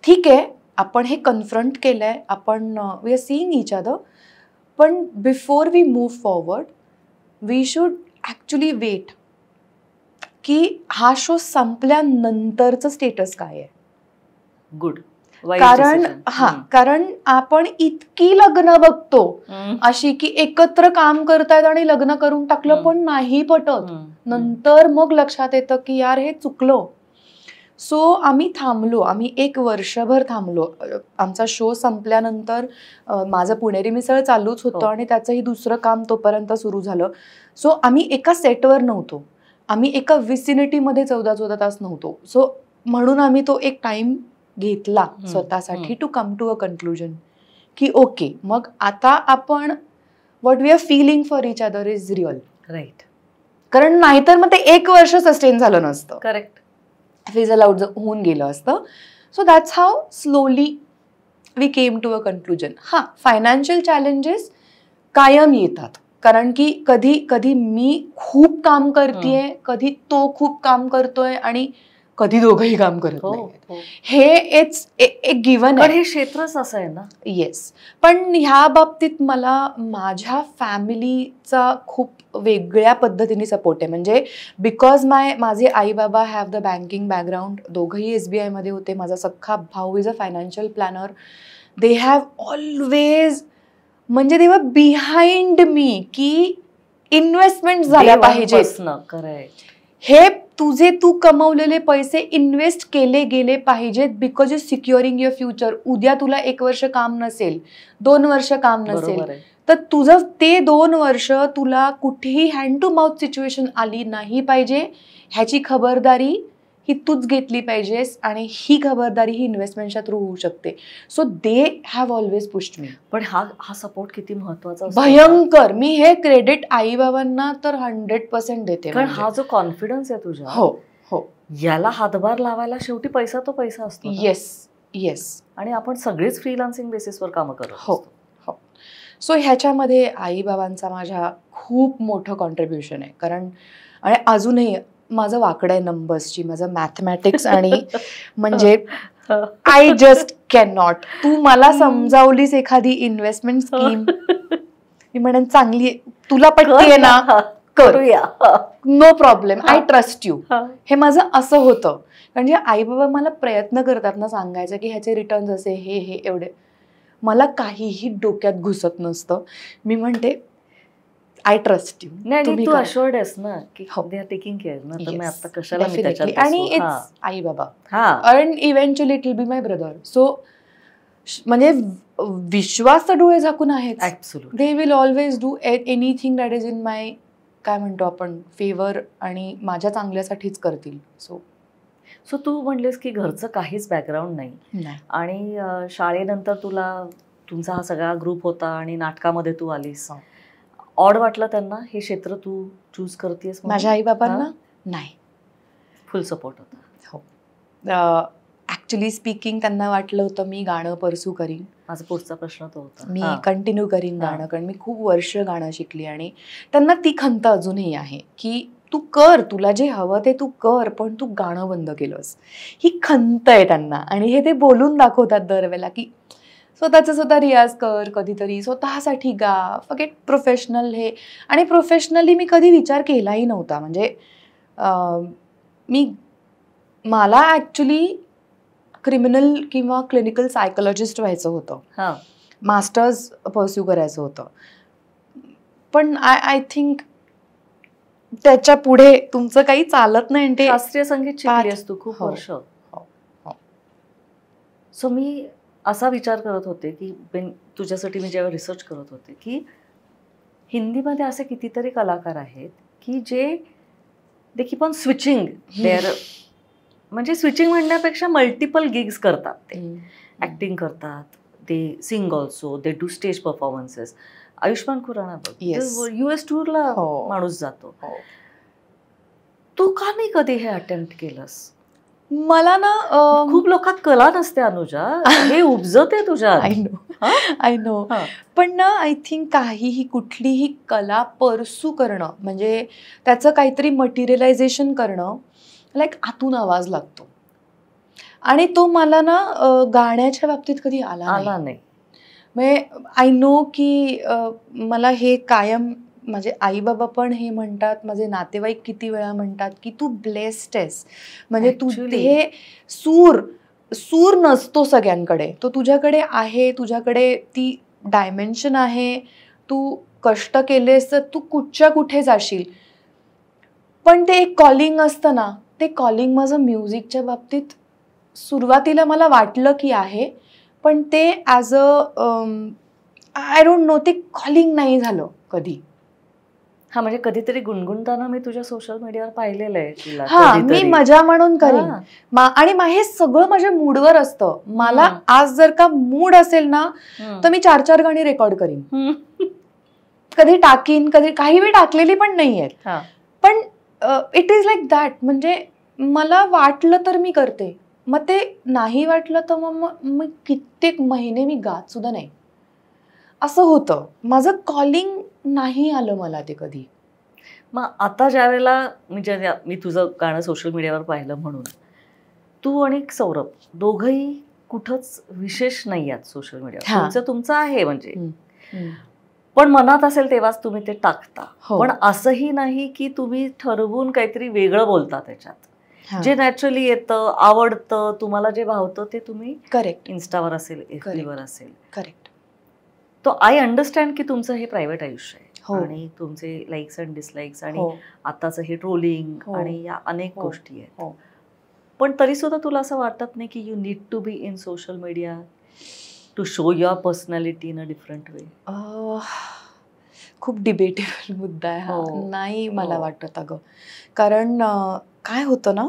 ठीक आहे, आपण हे कन्फ्रंट केलंय, आपण we are seeing each other. पण before we move forward we should actually wait की हा शो संपल्यानंतरचं स्टेटस काय आहे. गुड. कारण आपण इतकी लग्न बघतो अशी की एकत्र काम करतायत आणि लग्न करून टाकलं, पण नाही पटत. नंतर मग लक्षात येतं की यार हे चुकलो. सो आम्ही थांबलो. आम्ही 1 वर्षभर थांबलो. आमचा शो संपल्यानंतर माझं पुणेरी मिसळ चालूच होतं आणि त्याचंही दुसरं काम तोपर्यंत सुरू झालं. सो आम्ही एका सेटवर नव्हतो, आम्ही एका विसिनिटीमध्ये 14 तास नव्हतो. सो म्हणून आम्ही तो एक टाइम घेतला स्वतःसाठी to come to a conclusion की ओके, मग आता आपण what we are feeling for each other is real. Right. कारण नाहीतर मग ते 1 वर्ष सस्टेन झालं नसतं. करेक्ट. फिझल आउट होऊन गेलं असतं. So that's how slowly we came to a conclusion. Financial challenges कायम येतात, कारण की कधी मी खूप काम करतेय, कधी तो खूप काम करतोय आणि कधी दोघंही काम करत नाही. हे एक गिव्हन आहे. हे क्षेत्रच असं आहे ना. येस. पण ह्या बाबतीत मला माझ्या फॅमिलीचा खूप वेगळ्या पद्धतीने सपोर्ट आहे. म्हणजे बिकॉज माझे आई बाबा हॅव द बँकिंग बॅकग्राऊंड, दोघंही SBI मध्ये होते. माझा सख्खा भाऊ is a financial planner. They have always, म्हणजे दे वर बिहाइंड मी की इन्व्हेस्टमेंट झाल्या पाहिजे. हे तू कमवलेले पैसे इन्व्हेस्ट केले गेले पाहिजेत, बिकॉज यू सिक्युरिंग युअर फ्युचर. उद्या तुला 1 वर्ष काम नसेल, 2 वर्ष काम नसेल, तर तुझं ते 2 वर्ष तुला कुठेही हँड टू माउथ सिच्युएशन आली नाही पाहिजे ह्याची खबरदारी ही तूच घेतली पाहिजेस आणि ही खबरदारी ही इन्व्हेस्टमेंटच्या थ्रू होऊ शकते. So they have always pushed me. पण हा सपोर्ट किती महत्वाचा असतो. भयंकर. मी हे क्रेडिट आई बाबांना तर 100% देते. कारण हा जो कॉन्फिडन्स आहे तुझा, हो हो, याला हातभार लावायला शेवटी पैसा तो पैसा असतो. Yes yes. आणि आपण सगळेच फ्रीलान्सिंग बेसिसवर कामं करतो. हो हो. सो ह्याच्यामध्ये आई बाबांचा माझ्या खूप मोठं कॉन्ट्रीब्युशन आहे. कारण आणि अजूनही माझं वाकडं आहे नंबर्सची, माझं मॅथमॅटिक्स आणि म्हणजे आय जस्ट कॅन नॉट. तू मला समजावलीस एखादी इन्व्हेस्टमेंट स्कीम, मी म्हणेन चांगली तुला पटतीये ना, करूया, no problem, I trust you. हे माझं असं होतं. म्हणजे आई बाबा मला प्रयत्न करतात ना सांगायचं की ह्याचे रिटर्न्स असे हे हे एवढे, मला काहीही डोक्यात घुसत नसतं. मी म्हणते आय ट्रस्ट यू. नाही, तू अश्युअर्ड आहेस ना की दे आर टेकिंग केअर ना, तर मी आता कशाला मी त्याच्यात. आणि इट्स आई बाबा and eventually it will be my brother. So म्हणजे विश्वास तर डोळे झाकून आहेत. They will always do anything that is in my, काय म्हणतो आपण, फेवर, आणि माझ्या चांगल्यासाठीच करतील. सो तू म्हणलीस की घरचं काहीच बॅकग्राऊंड नाही आणि शाळेनंतर तुमचा हा सगळा ग्रुप होता आणि नाटकामध्ये तू आलीस. ऑड वाटलं त्यांना हे क्षेत्र तू चूज करतेस? माझ्या आई बाबांना नाही, फुल सपोर्ट होता. हो. ऍक्च्युली स्पीकिंग त्यांना वाटलं होतं मी गाणं परसू करीन. माझा पुढचा प्रश्न तो होता. मी कंटिन्यू करीन गाणं, कारण मी खूप वर्ष गाणं शिकली आणि त्यांना ती खंत अजूनही आहे की तू कर, तुला जे हवं ते तू कर, पण तू गाणं बंद केलंस. ही खंत आहे त्यांना आणि हे ते बोलून दाखवतात दरवेळेला की स्वतः रियाज कर, कधीतरी स्वतःसाठी गा, फॉरगेट प्रोफेशनल हे. आणि प्रोफेशनली मी कधी विचार केलाही नव्हता. म्हणजे मला ॲक्च्युली क्रिमिनल किंवा क्लिनिकल सायकोलॉजिस्ट व्हायचं होतं, मास्टर्स परस्यू करायचं होतं. पण आय थिंक त्याच्या पुढे तुमचं काही चालत नाही. ते शास्त्रीय संगीत शिकलीस तू खूप वर्ष. सो मी असा विचार करत होते की तुझ्यासाठी मी जेव्हा रिसर्च करत होते की हिंदीमध्ये असे कितीतरी कलाकार आहेत की जे they keep on switching there, म्हणजे स्विचिंग म्हणण्यापेक्षा मल्टिपल गिग्स करतात. ते ऍक्टिंग करतात, they sing also, they do stage performances. Ayushmann Khurrana बघ, US टूरला माणूस जातो. तू का नाही कधी हे अटेम्प्ट केलंस? मला ना खूप लोकात कला नसते अनुजा, हे उपजते तुझ्या. I know. पण ना आय थिंक काहीही कुठलीही कला परसू करणं म्हणजे त्याचं काहीतरी मटेरियलायझेशन करणं, लाईक आतून आवाज लागतो. आणि तो मला ना गाण्याच्या बाबतीत कधी आला नाही. म्हणजे आय नो की मला हे कायम माझे आई बाबा पण हे म्हणतात, माझे नातेवाईक किती वेळा म्हणतात की तू ब्लेस्ड आहेस. म्हणजे तू हे सूर नसतो सगळ्यांकडे, तो तुझ्याकडे आहे, तुझ्याकडे ती डायमेन्शन आहे. तू कष्ट केलेस तर तू कुठच्या कुठे जाशील. पण ते एक कॉलिंग असतं ना, ते कॉलिंग माझं म्युझिकच्या बाबतीत सुरुवातीला मला वाटलं की आहे, पण ते ॲज आय डोंट नो, ते कॉलिंग नाही झालं कधी. म्हणजे कधीतरी गुणगुणताना मी तुझ्या सोशल मीडियावर पाहिलेलं आहे तुला. मी मजा म्हणून करीन. आणि हे सगळं माझ्या मूडवर असतं. मला आज जर का मूड असेल ना तर मी 4-4 गाणी रेकॉर्ड करीन. कधी टाकीन, कधी काही वेळ टाकलेली पण नाहीयेत. पण इट इज लाईक दॅट. म्हणजे मला वाटलं तर मी करते, मग ते नाही वाटलं तर मग कित्येक महिने मी गात सुद्धा नाही. असं होतं. माझं कॉलिंग नाही आलं मला ते कधी. मग आता ज्या वेळेला मी तुझं गाणं सोशल मीडियावर पाहिलं म्हणून, तू आणि सौरभ दोघंही कुठंच विशेष नाही आहात सोशल मीडियावर. तुमचं आहे म्हणजे, पण मनात असेल तेव्हाच तुम्ही ते टाकता. पण असंही नाही की तुम्ही ठरवून काहीतरी वेगळं बोलता त्याच्यात. जे नॅचरली येतं, आवडतं, तुम्हाला जे भावतं ते तुम्ही करेक्ट इन्स्टावर असेल, FB वर असेल. करेक्ट. तो आय अंडरस्टँड की तुमचं हे प्रायव्हेट आयुष्य आहे आणि तुमचे लाईक्स अँड डिसलाईक्स आणि आताचं हे ट्रोलिंग आणि या अनेक गोष्टी आहेत. पण तरी सुद्धा तुला असं वाटत नाही की you need to be in social media to show your personality in a different way? खूप डिबेटेबल मुद्दा आहे हा. नाही मला वाटत अगं. कारण काय होतं ना,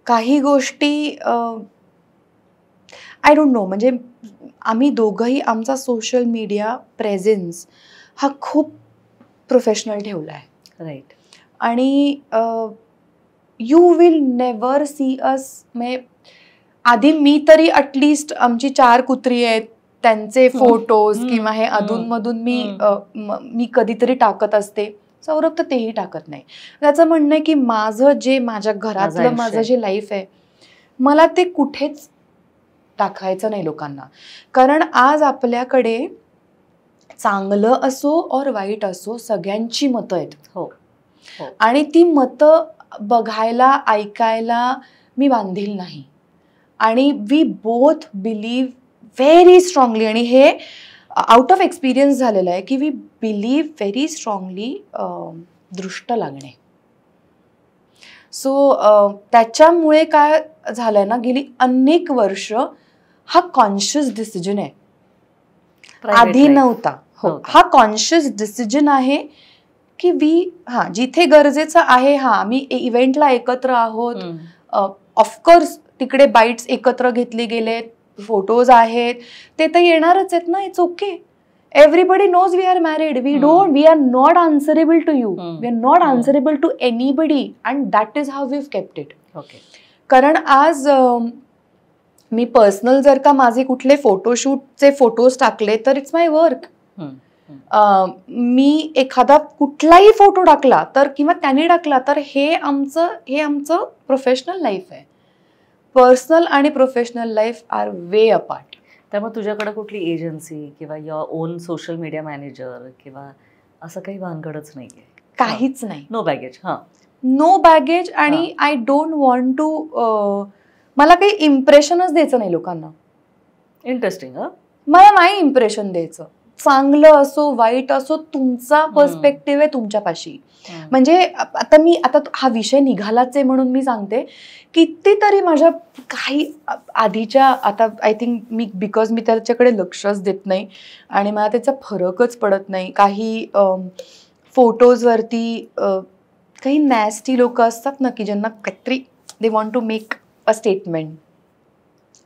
काही गोष्टी आय डोंट नो, म्हणजे आम्ही दोघंही आमचा सोशल मीडिया प्रेझेन्स हा खूप प्रोफेशनल ठेवला आहे. राईट. आणि यू विल नेवर सी अस, आधी मी तरी ॲटलिस्ट आमची 4 कुत्री आहेत त्यांचे फोटोज किंवा हे अधूनमधून मी कधीतरी टाकत असते. सौरभ तर तेही टाकत नाही. त्याचं म्हणणं आहे की माझं जे माझ्या घरातलं माझं जे लाईफ आहे मला ते कुठेच दाखवायचं नाही लोकांना. कारण आज आपल्याकडे चांगलं असो और वाईट असो सगळ्यांची मतं आहेत. हो. आणि ती मतं बघायला ऐकायला मी बांधील नाही. आणि we both believe very strongly, आणि हे आउट ऑफ एक्सपिरियन्स झालेलं आहे की वी बिलीव्ह व्हेरी स्ट्रॉंगली दृष्ट लागणे. सो त्याच्यामुळे काय झालंय ना, गेली अनेक वर्ष हा कॉन्शियस डिसिजन आहे, आधी नव्हता. हो, हा कॉन्शियस डिसिजन आहे की जिथे गरजेचं आहे, आम्ही इव्हेंटला एकत्र आहोत, ऑफकोर्स तिकडे बाईट्स एकत्र घेतले गेलेत, फोटोज आहेत, ते तर येणारच आहेत ना. It's okay. Everybody knows we are married. We are not answerable to you, we are not answerable to anybody, and that is how we kept it. कारण आज मी पर्सनल जर का माझे कुठले फोटोशूटचे फोटोज टाकले तर इट्स माय वर्क. मी एखादा कुठलाही फोटो टाकला तर किंवा त्यांनी टाकला तर हे आमचं प्रोफेशनल लाईफ आहे. पर्सनल आणि professional life are way apart. त्यामुळे तुझ्याकडे कुठली एजन्सी किंवा your own social media manager किंवा असं काही भानगडच नाहीये? काहीच नाही. No baggage. No baggage. आणि आय डोंट वॉन्ट टू, मला काही इम्प्रेशनच द्यायचं नाही लोकांना. इंटरेस्टिंग. मला नाही इम्प्रेशन द्यायचं. चांगलं असो वाईट असो, तुमचा पर्स्पेक्टिव्ह आहे तुमच्यापाशी. म्हणजे आता हा विषय निघालाच आहे म्हणून मी सांगते, कितीतरी माझ्या काही आधीच्या, आता आय थिंक बिकॉज मी त्याच्याकडे लक्षच देत नाही आणि मला त्याचा फरकच पडत नाही. काही फोटोजवरती काही नॅस्टी लोक असतात ना की ज्यांना काहीतरी they want to make a statement,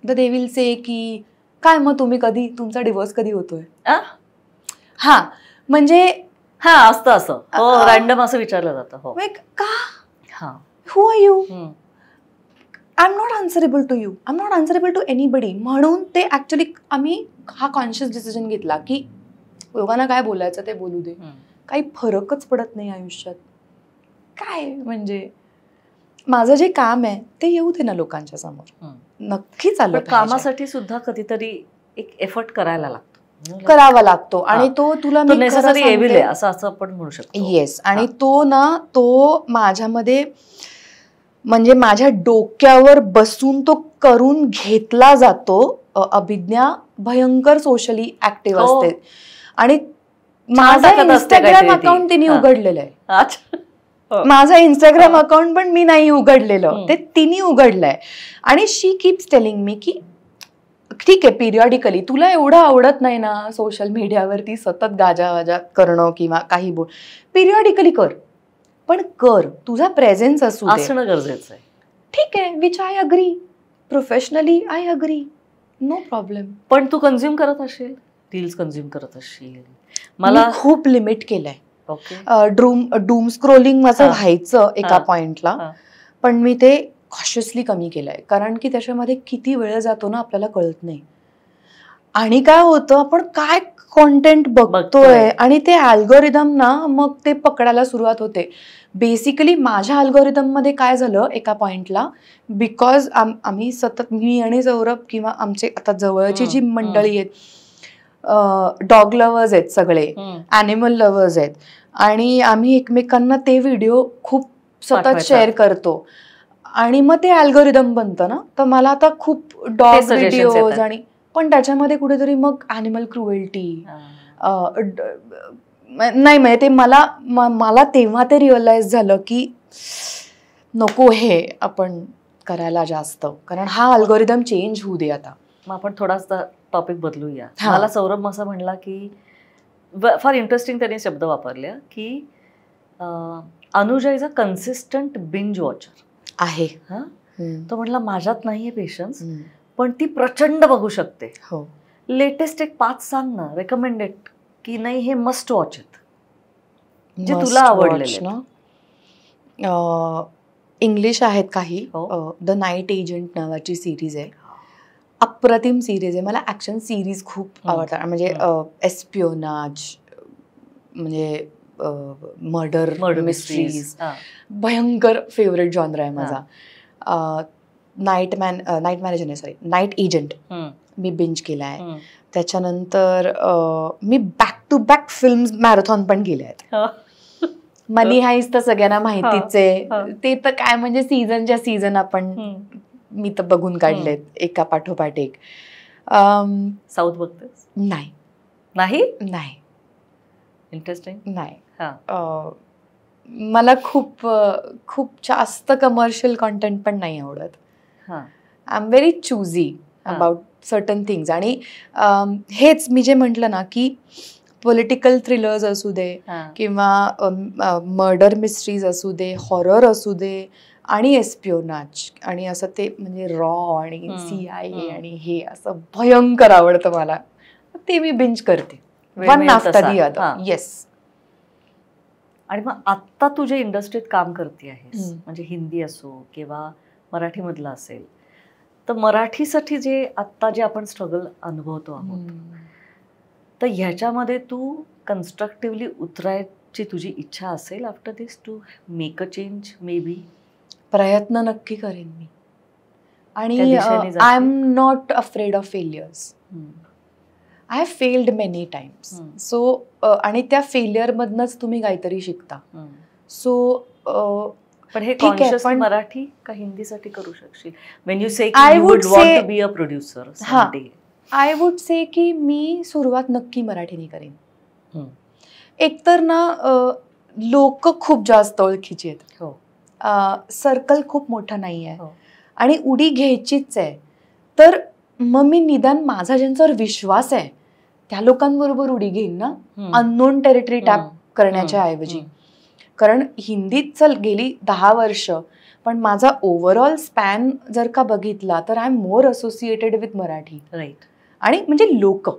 तर दे विल से की काय मग तुम्ही कधी, तुमचा डिवोर्स कधी होतोय? म्हणजे असतं असं रॅन्डम असं विचारलं जातं. हो. का? Who are you? I am not answerable to you, I am not answerable to anybody. म्हणून ते ऍक्च्युली आम्ही हा कॉन्शियस डिसिजन घेतला की लोकांना काय बोलायचं ते बोलू दे, काही फरकच पडत नाही आयुष्यात. काय म्हणजे माझं जे काम आहे ते येऊ दे ना लोकांच्या समोर, नक्कीच आलं. कामासाठी सुद्धा कधीतरी एक एफर्ट करावा लागतो आणि तो तुला नेसेसरी असं आपण म्हणू शकतो. येस. आणि तो माझ्यामध्ये म्हणजे माझ्या डोक्यावर बसून तो करून घेतला जातो. अभिज्ञा भयंकर सोशली ऍक्टिव्ह असते आणि माझा इंस्टाग्राम अकाउंट तिने उघडलेलं आहे. माझा इंस्टाग्राम अकाउंट पण मी नाही उघडलेलं, ते तिने उघडलंय. आणि शी कीप्स टेलिंग मी की ठीक आहे, पिरियॉडिकली तुला एवढं आवडत नाही ना सोशल मीडियावरती सतत गाजा करणं किंवा काही बोल, पिरियॉडिकली कर, पण कर, तुझा प्रेझेन्स असणं गरजेचं आहे. ठीक आहे, which I agree. Professionally I agree, no problem. पण तू कन्झ्युम करत असशील, रील्स कन्झ्युम करत असशील. मला खूप लिमिट केलंय. डूम स्क्रोलिंग माझं व्हायचं एका पॉइंटला, पण मी ते कॉशियसली कमी केलंय. कारण की त्याच्यामध्ये किती वेळ जातो ना आपल्याला कळत नाही. आणि काय होतं, आपण काय कॉन्टेंट बघतोय आणि ते अल्गोरिदम ना मग ते पकडायला सुरुवात होते. बेसिकली माझ्या अल्गोरिदम मध्ये काय झालं एका पॉइंटला, बिकॉज आम्ही सतत, मी आणि सौरभ किंवा आमचे आता जवळची जी मंडळी आहेत, डॉग लव्हर्स आहेत सगळे, ॲनिमल लव्हर्स आहेत, आणि आम्ही एकमेकांना ते व्हिडिओ खूप सतत शेअर करतो आणि मग ते अल्गोरिदम बनतं ना. तर मला आता खूप डॉग व्हिडिओज आणि पण त्याच्यामध्ये कुठेतरी मग ॲनिमल क्रुएल्टी नाही, म्हणजे ते मला तेव्हा ते रिअलाइज झालं की नको हे आपण करायला जास्त, कारण हा अल्गोरिदम चेंज होऊ दे आता. मग आपण थोडासा टॉपिक बदलूया. मला सौरभ असा म्हणला की फार इंटरेस्टिंग त्याने शब्द वापरले की Anuja is a consistent binge watcher आहे. तो म्हटला माझ्यात नाहीये पेशन्स, पण ती प्रचंड बघू शकते. हो. लेटेस्ट एक 5 सांग ना, रेकमेंडेड, की नाही हे मस्ट वॉच आहेत जे तुला आवडलेले ना. इंग्लिश आहेत काही. द नाईट एजंट नावाची सिरीज आहे, अप्रतिम सिरीज आहे. मला ऍक्शन सिरीज खूप आवडतात, म्हणजे एस्पिओनाज, म्हणजे मर्डर मिस्ट्रीज भयंकर फेवरेट जॉनर आहे माझा. नाईट एजंट मी बिंज केला आहे. त्याच्यानंतर मी back to back films marathon पण केले आहेत. मनी हाईस्ट तर सगळ्यांना माहितीच आहे. ते तर काय म्हणजे सीझनच्या सीझन आपण मी तर बघून काढलेत एका पाठोपाठ एक. साऊथ बघतेस? नाही. नाही नाही. इंटरेस्टिंग. नाही. मला खूप खूप जास्त कमर्शियल कॉन्टेंट पण नाही आवडत. I am very choosy about certain things. आणि हेच मी जे म्हटलं ना की पॉलिटिकल थ्रिलर्स असू दे किंवा मर्डर मिस्ट्रीज असू दे, हॉरर असू दे आणि एस्पिओनाज आणि असं ते म्हणजे रॉ आणि CIA आणि हे असं भयंकर आवडतं मला. ते मी बिंज करते one after the other. Yes. आणि मग आत्ता तू जे इंडस्ट्रीत काम करते आहेस, म्हणजे हिंदी असो किंवा मराठीमधलं असेल, तर मराठीसाठी जे आत्ता जे आपण स्ट्रगल अनुभवतो आहोत, तर ह्याच्यामध्ये तू कन्स्ट्रक्टिव्हली उतरायची तुझी इच्छा असेल after this, to make a change maybe? प्रयत्न नक्की करेन मी. आणि I am not afraid of failures. I have failed many times. So आणि त्या फेलियरमधनंच तुम्ही काहीतरी शिकता. सो पण हे कॉन्शियस मराठी का हिंदीसाठी करू शकशील? व्हेन यू से की you would want to be a producer someday. I would say की मी सुरुवात नक्की मराठीने करेन. एकतर ना लोक खूप जास्त ओळखीची आहेत, सर्कल खूप मोठा नाही आहे आणि उडी घ्यायचीच आहे. तर मग मी निदान माझा ज्यांच्यावर विश्वास आहे त्या लोकांबरोबर उडी घेईन ना, अननोन टेरिटरी टॅप करण्याच्या ऐवजी. कारण हिंदीत चल गेली 10 वर्ष, पण माझा ओव्हरऑल स्पॅन जर का बघितला तर I am more associated with Marathi. Right. आणि म्हणजे लोक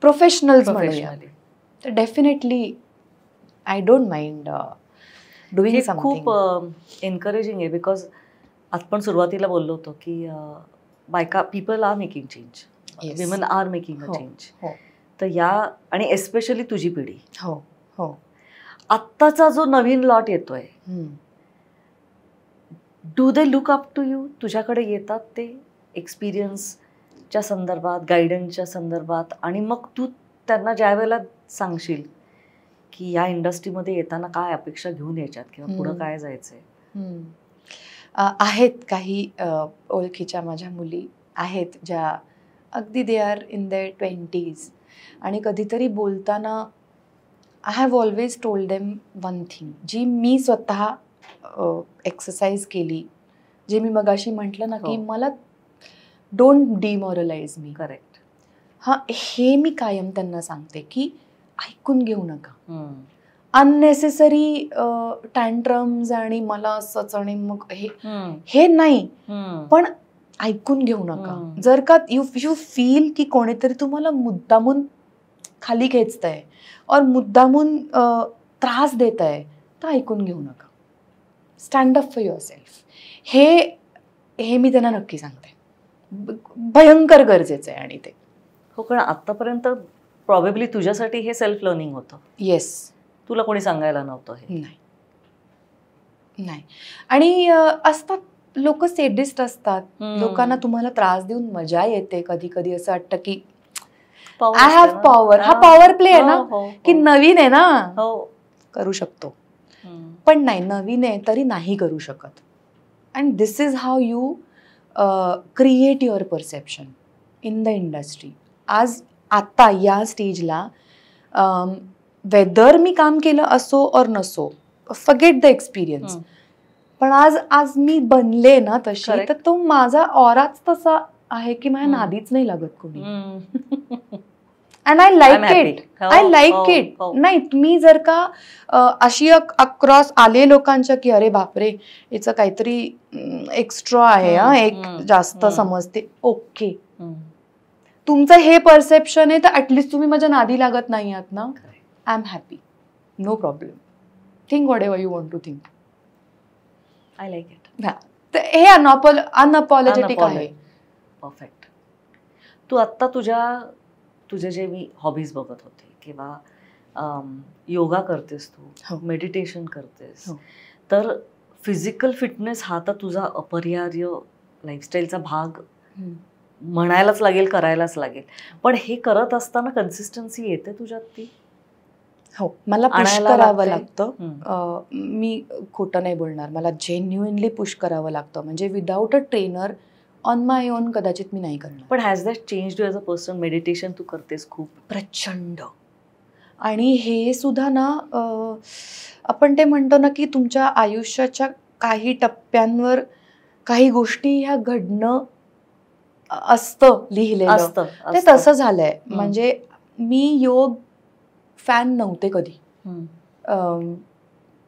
प्रोफेशनल्स म्हणूया, तर definitely I don't mind doing something. खूप एनकरेजिंग आहे, बिकॉज आपण सुरुवातीला बोललो होतो की बायका, people are making change, women are making a change. तर या आणि एस्पेशली तुझी पिढी, आत्ताचा जो नवीन लॉट येतोय, do they look up to you? तुझ्याकडे येतात ते एक्सपिरियन्सच्या संदर्भात, गायडन्सच्या संदर्भात, आणि मग तू त्यांना ज्या वेळेला सांगशील की या इंडस्ट्रीमध्ये येताना काय अपेक्षा घेऊन यायच्यात किंवा पुढं काय जायचंय? आहेत काही ओळखीच्या माझ्या मुली आहेत ज्या अगदी they are in their 20s, आणि कधीतरी बोलताना I have always told them one thing, जी मी स्वतः एक्सरसाइज केली, जे मी मगाशी म्हटलं ना की मला डोंट डिमॉरलाइज मी. करेक्ट. हे मी कायम त्यांना सांगते की ऐकून घेऊ नका अननेसेसरी टँट्रम्स आणि मला असंच आणि मग हे नाही, पण ऐकून घेऊ नका. जर का यू फील की कोणीतरी तुम्हाला मुद्दामून खाली खेचतंय और मुद्दामून त्रास देत आहे, तर ऐकून घेऊ नका. Stand up for your self. हे मी त्यांना नक्की सांगते. भयंकर गरजेचं आहे. आणि ते कारण आतापर्यंत प्रॉबेबली तुझ्यासाठी हे सेल्फ लर्निंग होतं. येस. तुला कोणी सांगायला नव्हतं हे? नाही. आणि असतात लोक सेडिस्ट असतात, लोकांना तुम्हाला त्रास देऊन मजा येते. कधी कधी असं वाटतं की आय हॅव पॉवर. हा पॉवर प्ले आहे ना, की नवीन आहे ना, करू शकतो. पण नाही, नवीन आहे तरी नाही करू शकत. And this is how you create your perception in the industry. आज आता या स्टेजला वेदर मी काम केलं असो और नसो, फॉरगेट द एक्सपिरियन्स, पण आज मी बनले ना तशी, तर तो माझा ऑराच तसा आहे की माझ्या नादीच नाही लागत कोणी. And I like it. I like it. नाही, मी जर का अशी अक्रॉस आले लोकांच्या की अरे बापरे याचं काहीतरी एक्स्ट्रा आहे, एक जास्त समजते, ओके, तुमचं हे परसेप्शन आहे, तर ऍटलिस्ट तुम्ही माझ्या नादी लागत नाही आहात ना. I am happy, no problem. Think whatever you want to think. I like it. हे अनअपॉलॉजेटिक आहे. परफेक्ट. तू आत्ता तुझे जे मी हॉबीज बघत होते किंवा योगा करतेस, तू मेडिटेशन करतेस, तर फिजिकल फिटनेस हा तर तुझा अपरिहार्य लाईफस्टाईलचा भाग म्हणायलाच लागेल, करायलाच लागेल. पण हे करत असताना कन्सिस्टन्सी येते तुझ्यात ती? हो, मला पुश करावं लागतं. मी खोटं नाही बोलणार, मला जेन्युइनली पुश करावं लागतं. म्हणजे without a trainer on my own कदाचित मी नाही करणार. पण has that changed you as a person? Meditation तू करतेस खूप प्रचंड. आणि हे सुद्धा ना, आपण ते म्हणतो ना की तुमच्या आयुष्याच्या काही टप्प्यांवर काही गोष्टी ह्या घडणं असतं लिहिलेलं, ते तसं झालंय. म्हणजे मी योग फॅन नव्हते कधी.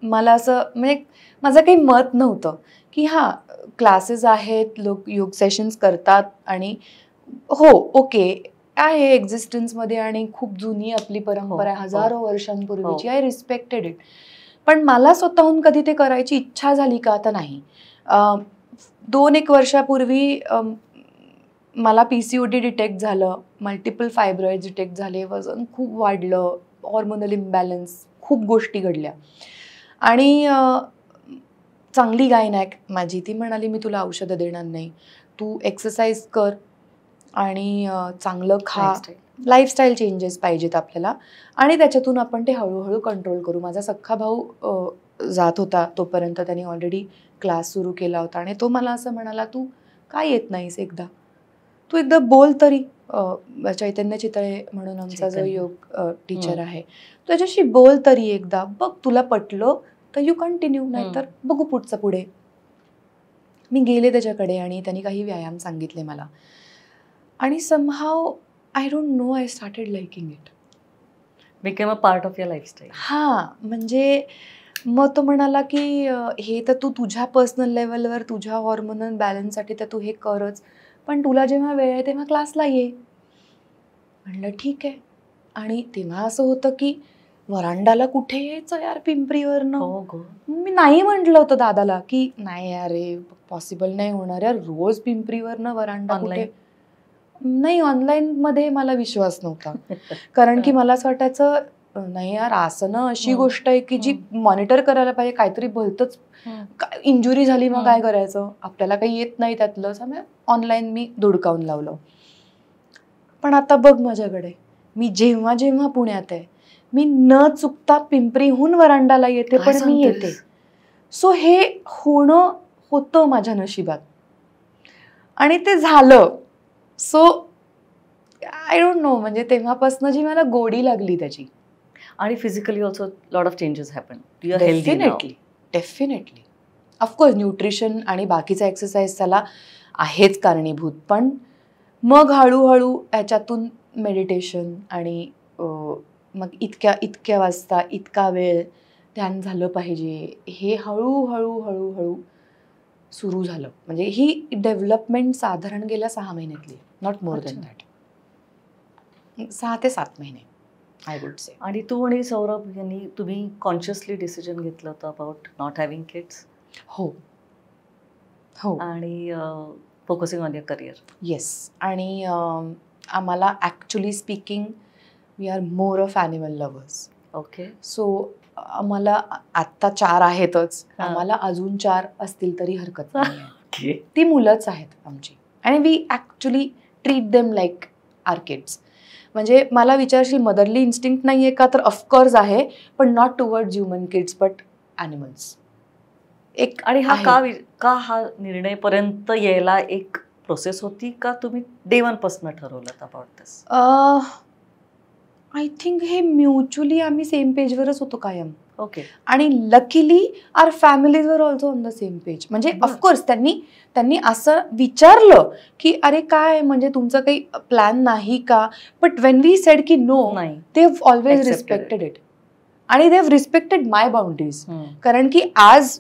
मला असं म्हणजे माझं काही मत नव्हतं की हा क्लासेस आहेत, लोक योग सेशन्स करतात आणि हो ओके आहे एक्झिस्टन्समध्ये आणि खूप जुनी आपली परंपरा आहे, हजारो वर्षांपूर्वीची. I respected it. पण मला स्वतःहून कधी ते करायची इच्छा झाली का, तर नाही. 2-1 वर्षापूर्वी मला PCOD डिटेक्ट झालं, मल्टिपल फायब्रॉइड्स डिटेक्ट झाले, वजन खूप वाढलं, हॉर्मोनल इम्बॅलन्स, खूप गोष्टी घडल्या. आणि चांगली गायनॅक माझी, ती म्हणाली मी तुला औषधं देणार नाही, तू एक्सरसाइज कर आणि चांगलं खा, लाईफस्टाईल चेंजेस पाहिजेत आपल्याला आणि त्याच्यातून आपण ते हळूहळू कंट्रोल करू. माझा सख्खा भाऊ जात होता तोपर्यंत, त्याने ऑलरेडी क्लास सुरू केला होता आणि तो मला असं म्हणाला, तू काय येत नाहीस, तू एकदा बोल तरी. चैतन्य चितळे म्हणून आमचा जो योग टीचर आहे, त्याच्याशी बोल तरी एकदा, बघ तुला पटलं तर यू कंटिन्यू, नाहीतर बघू पुढचं पुढे. मी गेले त्याच्याकडे आणि त्यांनी काही व्यायाम सांगितले मला आणि somehow I don't know, I started liking it. Became a part of your lifestyle. हां, म्हणजे मग तो म्हणाला की हे तर तू तुझ्या पर्सनल लेवलवर तुझ्या हॉर्मोनल बॅलन्ससाठी तर तू हे करच, पण तुला जेव्हा वेळ आहे तेव्हा क्लासला ये. म्हणलं ठीक आहे. आणि तेव्हा असं होतं की वरांडाला कुठे यायचं यार पिंपरीवरनं. मी नाही म्हटलं होतं दादाला की नाही यार रे पॉसिबल नाही होणार यार, रोज पिंपरीवरनं वरांडा कुठे. नाही, ऑनलाईन मध्ये मला विश्वास नव्हता. कारण की मला असं वाटायचं नाही यार, आसनं अशी गोष्ट आहे की जी मॉनिटर करायला पाहिजे, काहीतरी भलतंच इंजुरी झाली मग काय करायचं, आपल्याला काही येत नाही त्यातलं. ऑनलाईन मी धुडकावून लावलं. पण आता बघ माझ्याकडे, मी जेव्हा जेव्हा पुण्यात आहे मी न चुकता पिंपरीहून वरांडाला येते, पण मी येते. सो हे होतं माझ्या नशिबात आणि ते झालं. सो आय डोंट नो, म्हणजे तेव्हापासून जी मला गोडी लागली त्याची. आणि physically also lot of changes happen. Definitely of course nutrition आणि बाकीचा एक्सरसाइज त्याला आहेच कारणीभूत, पण मग हळूहळू ह्याच्यातून मेडिटेशन आणि मग इतक्या वाजता इतका वेळ ध्यान झालं पाहिजे, हे हळूहळू हळूहळू सुरू झालं. म्हणजे ही डेव्हलपमेंट साधारण गेल्या 6 महिन्यातली, नॉट मोर दॅन दॅट. 6 ते 7 महिने आय वुड से. आणि तू आणि सौरभ यांनी तुम्ही कॉन्शियसली डिसिजन घेतलं होतं अबाउट नॉट हॅव्हिंग किड्स? हो हो. आणि focusing on your career? Yes. आणि आम्हाला actually speaking we are more of animal lovers. Okay. So आम्हाला आत्ता 4 आहेतच, आम्हाला अजून 4 असतील तरी हरकत नाही. ती मुलंच आहेत आमची आणि we actually treat them like our kids. म्हणजे मला विचारशील मदरली इन्स्टिंक्ट नाही आहे का, तर ऑफकोर्स आहे, पण not towards human kids but animals. एक आणि हा हा निर्णयपर्यंत यायला एक प्रोसेस होती का, तुम्ही डे 1 पासून ठरवलं अबाउट दिस? आय थिंक हे म्युच्युअली आम्ही सेम पेजवरच होतो कायम. ओके. आणि luckily our families were also on the same page. म्हणजे ऑफकोर्स त्यांनी असं विचारलं की अरे काय म्हणजे तुमचं काही प्लॅन नाही का, बट वेन वी सेड की no, they have always respected it आणि they have respected my boundaries. कारण की आज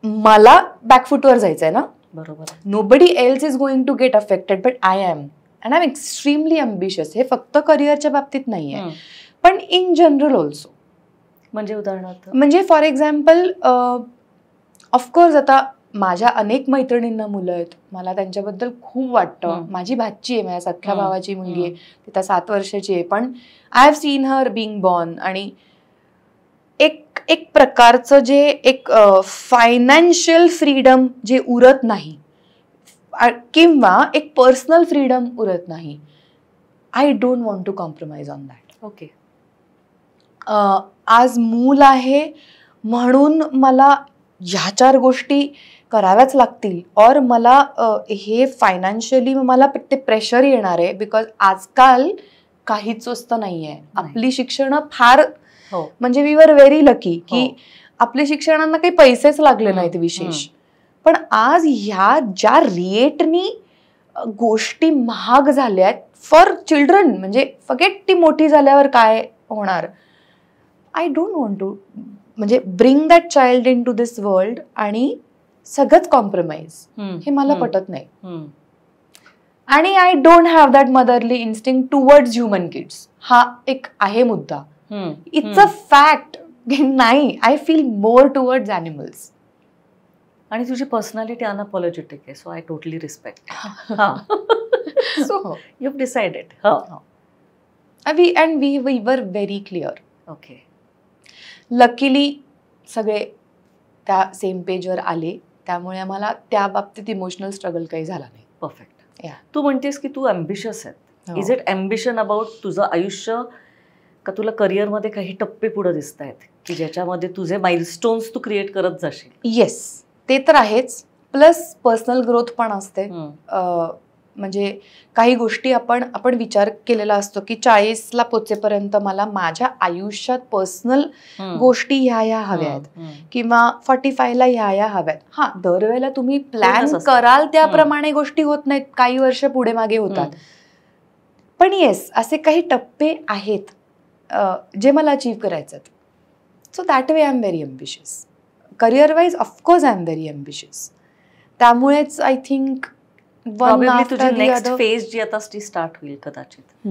मला बॅकफुटवर जायचंय ना, बरोबर. Nobody else is going to get affected but I am, and I am extremely ambitious. हे फक्त करिअरच्या बाबतीत नाहीये, पण इन जनरल ऑल्सो. म्हणजे उदाहरणार्थ म्हणजे फॉर एक्झाम्पल ऑफकोर्स आता माझ्या अनेक मैत्रिणींना मुलं आहेत, मला त्यांच्याबद्दल खूप वाटतं. माझी भाची आहे, माझ्या सख्ख्या भावाची मुलगी आहे, ती आता 7 वर्षाची आहे, पण I have seen her being born. आणि एक प्रकारचं जे एक फायनान्शियल फ्रीडम जे उरत नाही किंवा एक पर्सनल फ्रीडम उरत नाही, I don't want to compromise on that. Okay. आज मूल आहे म्हणून मला ह्या 4 गोष्टी कराव्याच लागतील, और मला हे फायनान्शियली मला ते प्रेशर येणार आहे, बिकॉज आजकाल काहीच स्वस्त नाहीये. आपली शिक्षण फार म्हणजे वी वर व्हेरी लकी की आपल्या शिक्षणांना काही पैसेच लागले नाहीत विशेष. पण आज ह्या ज्या रेटनी गोष्टी महाग झाल्यात फॉर चिल्ड्रन, म्हणजे फगेट ती मोठी झाल्यावर काय होणार, आय डोंट वॉन्ट टू म्हणजे bring that child into this world आणि सगळंच कॉम्प्रोमाइज, हे मला पटत नाही. आणि I don't have that motherly instinct towards human kids. हा एक आहे मुद्दा. It's a fact. नाही, I feel more towards animals. आणि तुझी पर्सनॅलिटी अनअपॉलॉजेटिक आहे, so I totally respect. So you have decided. And we were very clear. Okay. Luckily सगळे त्या सेम पेजवर आले, त्यामुळे आम्हाला त्या बाबतीत इमोशनल स्ट्रगल काही झाला नाही. परफेक्ट. तू म्हणतेस की तू अम्बिशियस आहे. इज इट अम्बिशन अबाउट तुझं आयुष्य, का तुला करिअरमध्ये काही टप्पे पुढे दिसत आहेत की ज्याच्यामध्ये तुझे माइलस्टोन्स तू क्रिएट करत जाशील? येस, ते तर आहेच. प्लस पर्सनल ग्रोथ पण असते. म्हणजे काही गोष्टी आपण विचार केलेला असतो की 40ला पोचेपर्यंत मला माझ्या आयुष्यात पर्सनल गोष्टी ह्या हव्या आहेत किंवा 45ला ह्या हव्यात. हा, दरवेळेला तुम्ही प्लॅन कराल त्याप्रमाणे गोष्टी होत नाहीत, काही वर्ष पुढे मागे होतात. पण येस, असे काही टप्पे आहेत जे मला अचीव्ह करायचे आहेत. So that way I am very ambitious. Career wise of course I am very ambitious. त्यामुळेच आय थिंक तुझी नेक्स्ट फेज जी आता स्टार्ट होईल कदाचित,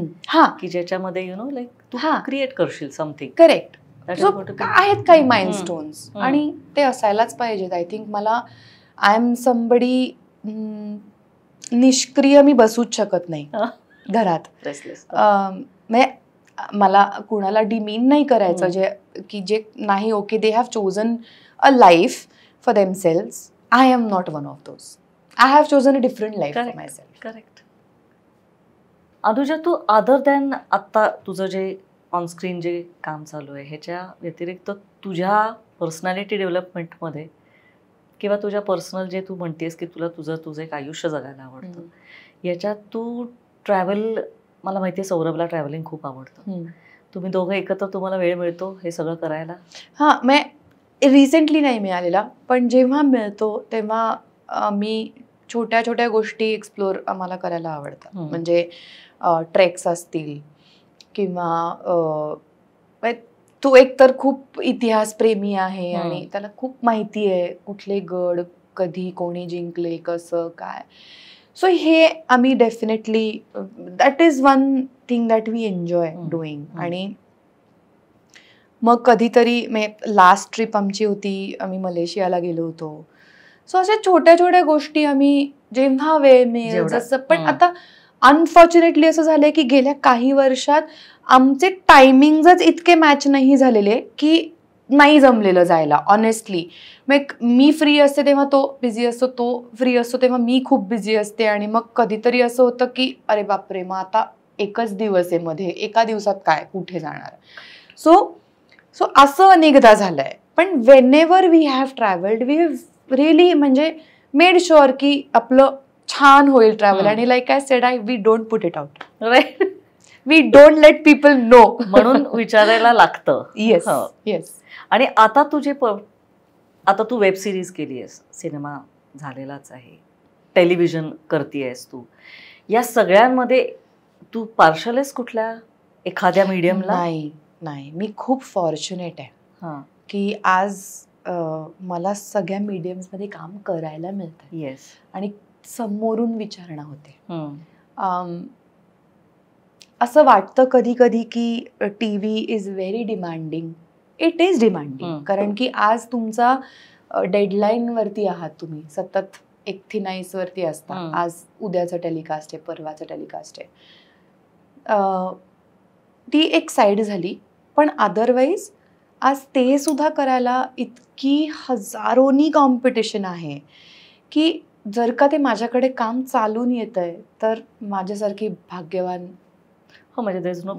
की ज्याच्यामध्ये यु नो लाईक तू क्रिएट करशील समथिंग. करेक्ट. आहेत काही माइलस्टोन्स आणि ते असायलाच पाहिजेत. आय थिंक मला आय एम समबडी निष्क्रिय मी बसूच शकत नाही घरात. म्हणजे मला कुणाला डिमीन नाही करायचं जे नाही. Okay, they have chosen a life for themselves. I am not one of those. I have chosen a different life for myself. Correct. Anuja, तू अदर दॅन आता तुझं जे ऑनस्क्रीन जे काम चालू आहे ह्याच्या व्यतिरिक्त तुझ्या पर्सनॅलिटी डेव्हलपमेंटमध्ये किंवा तुझ्या पर्सनल जे तू म्हणतेस की तुझं एक आयुष्य जगायला आवडतं, याच्यात तू ट्रॅव्हल, मला माहिती आहे सौरभला ट्रॅव्हलिंग खूप आवडतं. तुम्ही दोघं एकत्र, तुम्हाला वेळ मिळतो हे सगळं करायला? हां, मी रिसेंटली नाही मिळालेला, पण जेव्हा मिळतो तेव्हा मी छोट्या छोट्या गोष्टी एक्सप्लोर आम्हाला करायला आवडतात. म्हणजे ट्रेक्स असतील किंवा तो एक तर खूप इतिहासप्रेमी आहे आणि त्याला खूप माहिती आहे कुठले गड कधी कोणी जिंकले कसं काय. सो हे आम्ही definitely, that is one thing that we enjoy doing. आणि मग कधीतरी लास्ट ट्रिप आमची होती, आम्ही मलेशियाला गेलो होतो. सो अशा छोट्या छोट्या गोष्टी आम्ही जेव्हा वेळ मिळेल जसं. पण आता अनफॉर्च्युनेटली असं झालंय की गेल्या काही वर्षात आमचे टायमिंगच इतके मॅच नाही झालेले की नाही जमलेलं जायला. ऑनेस्टली मी फ्री असते तेव्हा तो बिझी असतो, तो फ्री असतो तेव्हा मी खूप बिझी असते. आणि मग कधीतरी असं होतं की अरे बापरे, मग आता एकच दिवस आहे मध्ये, एका दिवसात काय कुठे जाणार. सो असं अनेकदा झालंय. पण whenever we have travelled, we have really म्हणजे मेड शुअर की आपलं छान होईल ट्रॅव्हल. आणि like I said, we don't put it out. Right. We don't let people know म्हणून विचारायला लागतं. Yes yes. आणि आता आता तू वेब सिरीज केली आहेस, सिनेमा झालेलाच आहे, टेलिव्हिजन करतेयस तू, या सगळ्यांमध्ये तू पार्शल आहेस कुठल्या एखाद्या मीडियमला? नाही नाही, मी खूप फॉर्च्युनेट आहे की आज मला सगळ्या मीडियम्समध्ये काम करायला मिळतं. येस. आणि समोरून विचारणा होते. असं वाटतं कधी कधी की TV is very demanding. It is demanding, कारण की आज तुमचा डेडलाईन वरती आहात तुम्ही, सतत एक्थिनाईस वरती असता. आज उद्याचं टेलिकास्ट आहे, परवाचं टेलिकास्ट आहे. ती एक साईड झाली. पण अदरवाईज आज ते सुद्धा करायला इतकी हजारोनी कॉम्पिटिशन आहे की जर का ते माझ्याकडे काम चालून येतंय तर माझ्यासारखी भाग्यवान म्हणजे there is no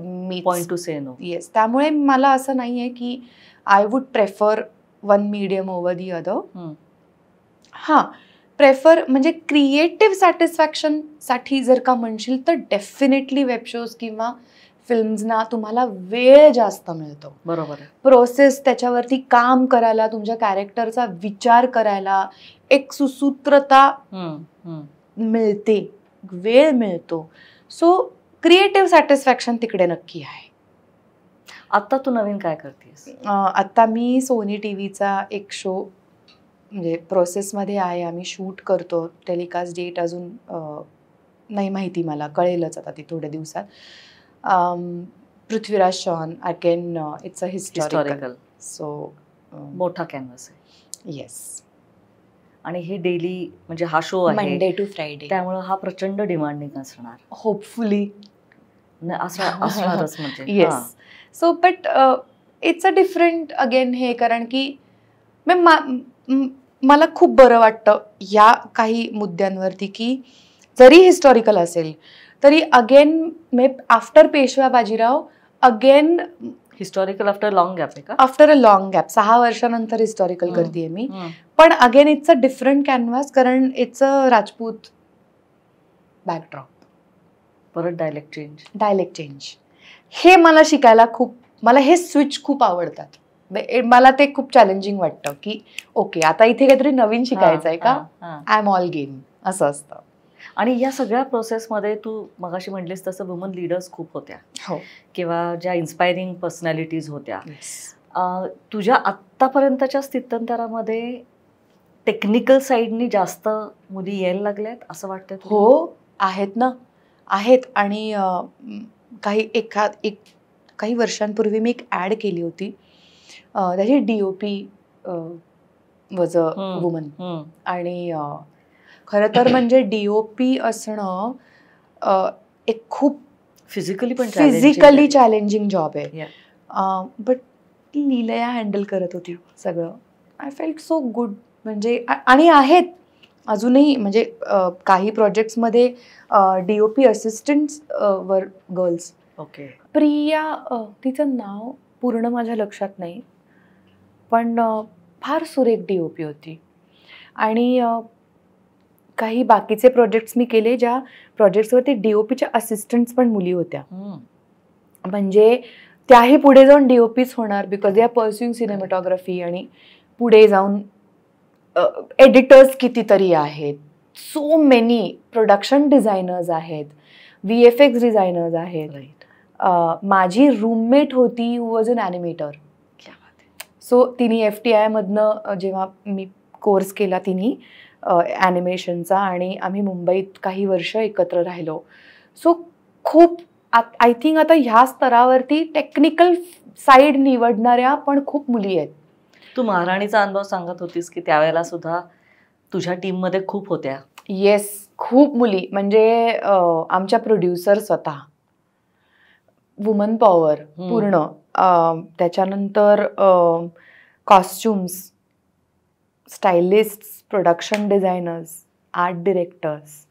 point to say no. Yes. त्यामुळे मला असं नाहीये की I would prefer one medium over the other. हां, प्रेफर म्हणजे क्रिएटिव्ह सॅटिस्फॅक्शन साठी जर का म्हणशील तर डेफिनेटली वेब शोज किंवा फिल्म्सना तुम्हाला वेळ जास्त मिळतो. बरोबर आहे. प्रोसेस, त्याच्यावरती काम करायला, तुमच्या कॅरेक्टरचा विचार करायला एक सुसूत्रता मिळते, वेळ मिळतो. सो क्रिएटिव्ह सॅटिस्फॅक्शन तिकडे नक्की आहे. आता तू नवीन काय करतेस? आता मी सोनी टीव्हीचा एक शो म्हणजे प्रोसेसमध्ये आहे. आम्ही शूट करतो. टेलिकास्ट डेट अजून नाही माहिती, मला कळेलच आता ती थोड्या दिवसात. पृथ्वीराज शॉन again. It's a historical. So मोठा कॅनव्हास आहे. येस. आणि हे डेली म्हणजे हा शो आहे मंडे टू फ्रायडे, त्यामुळे हा प्रचंड डिमांडिंग असणार. होपफुली असणारच म्हणजे. Yes. So but it's a different again हे, कारण की मला खूप बरं वाटतं या काही मुद्द्यांवरती की जरी हिस्टॉरिकल असेल तरी again after Peshwa Bajirao again historical after long gap आहे का? आफ्टर अ लॉंग गॅप 6 वर्षानंतर हिस्टॉरिकल करतेय मी. पण again it's a different canvas, कारण इट्स अ राजपूत बॅकड्रॉप. परत डायलेक्ट चेंज हे मला शिकायला खूप, मला हे स्विच खूप आवडतात. मला ते खूप चॅलेंजिंग वाटतं की ओके आता इथे काहीतरी नवीन शिकायचं आहे का, आय एम ऑल गेम, असं असतं. आणि या सगळ्या प्रोसेसमध्ये तू मगाशी म्हटलीस तसं वुमन लीडर्स खूप होत्या. हो. किंवा ज्या इन्स्पायरिंग पर्सनॅलिटीज होत्या. तुझ्या आत्तापर्यंतच्या स्थित्यंतरामध्ये टेक्निकल साईडनी जास्त मुली यायला लागल्यात असं वाटतं? हो, आहेत ना, आहेत. आणि काही वर्षांपूर्वी मी एक ॲड केली होती, त्याची DOP वॉज अ वुमन. आणि खरं तर म्हणजे DOP असणं एक खूप फिजिकली चॅलेंजिंग जॉब आहे. बट लीलया हँडल करत होती सगळं. I felt so good. म्हणजे आणि आहेत अजूनही, म्हणजे काही प्रोजेक्ट्समध्ये DOP असिस्टंट्स वर गर्ल्स. ओके. प्रिया, तिचं नाव पूर्ण माझ्या लक्षात नाही, पण फार सुरेख DOP होती. आणि काही बाकीचे प्रोजेक्ट्स मी केले ज्या प्रोजेक्ट्सवरती DOPच्या असिस्टंट्स पण मुली होत्या. म्हणजे त्याही पुढे जाऊन DOPच होणार, because they are pursuing cinematography. आणि पुढे जाऊन एडिटर्स कितीतरी आहेत, सो मेनी प्रोडक्शन डिझायनर्स आहेत, VFX डिझायनर्स आहेत. माझी रूममेट होती who was an animator. So तिने FTI मधनं जेव्हा मी कोर्स केला तिने ॲनिमेशनचा, आणि आम्ही मुंबईत काही वर्ष एकत्र राहिलो. सो खूप आय थिंक आता ह्या स्तरावरती टेक्निकल साईड निवडणाऱ्या पण खूप मुली आहेत. तू महाराणीचा अनुभव सांगत होतीस की त्यावेळेला सुद्धा तुझ्या टीममध्ये खूप होत्या. येस, खूप मुली. म्हणजे आमच्या प्रोड्युसर स्वतः, वुमन पॉवर पूर्ण. त्याच्यानंतर costumes, stylist, production designers, art directors.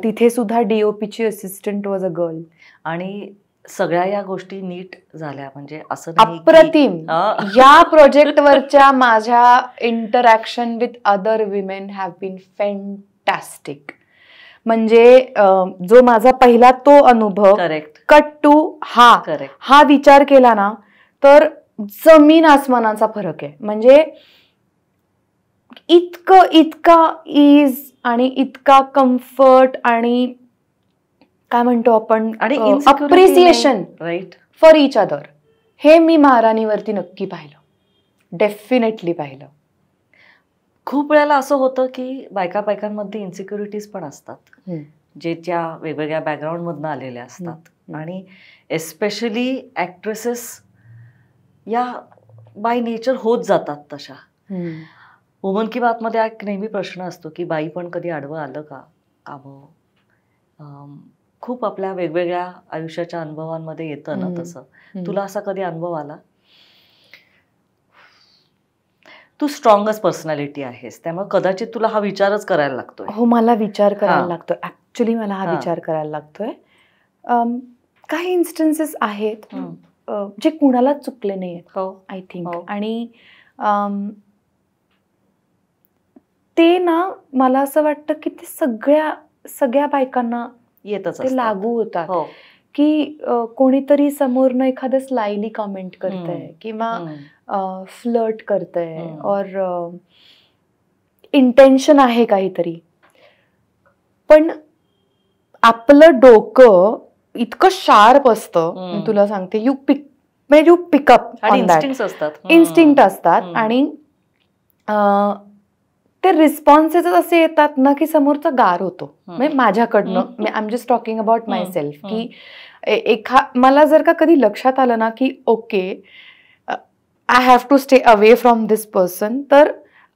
तिथे सुद्धा DOPची असिस्टंट वॉज अ गर्ल. आणि सगळ्या या गोष्टी नीट झाल्या म्हणजे असं अप्रतिम. या प्रोजेक्टवरच्या माझ्या interaction with other women have been fantastic. म्हणजे जो माझा पहिला तो अनुभव करेक्ट कट टू हा विचार केला ना तर जमीन आसमानाचा फरक आहे. म्हणजे इतका इज आणि इतका कम्फर्ट आणि काय म्हणतो आपण appreciation right for each other हे मी महाराणीवरती नक्की पाहिलं, डेफिनेटली पाहिलं. खूप वेळेला असं होतं की बायकांमध्ये इन्सिक्युरिटीज पण असतात जे त्या वेगवेगळ्या बॅकग्राऊंड मधनं आलेल्या असतात आणि एस्पेशली ऍक्ट्रेसेस या बाय नेचर होत जातात तशा. वुमन की बात मध्ये एक नेहमी प्रश्न असतो की बाई पण कधी आडवं आलं का खूप आपल्या वेगवेगळ्या आयुष्याच्या अनुभवांमध्ये येतं ना तसं. तुला असा कधी अनुभव आला? तू स्ट्रॉंगच पर्सनॅलिटी आहेस त्यामुळे कदाचित तुला हा विचारच करायला लागतोय. हो, मला विचार करायला लागतोय. ऍक्च्युली मला हा विचार करायला लागतोय. काही इन्स्टन्सेस आहेत जे कुणाला चुकले नाही आहेत आय थिंक. आणि ते ना मला असं वाटतं की ते सगळ्या बायकांना येतच ते लागू होतात. की कोणीतरी समोरनं एखादं स्लायली कमेंट करतंय किंवा फ्लर्ट करतंय और इंटेन्शन आहे काहीतरी, पण आपलं डोकं इतकं शार्प असतं मी तुला सांगते. यू पिकअप इन्स्टिंक्ट असतात आणि ते रिस्पॉन्सेस असे येतात ना की समोरचा गार होतो. म्हणजे माझ्याकडनं I am just talking about myself की मला जर का कधी लक्षात आलं ना की okay I have to stay away from this person, तर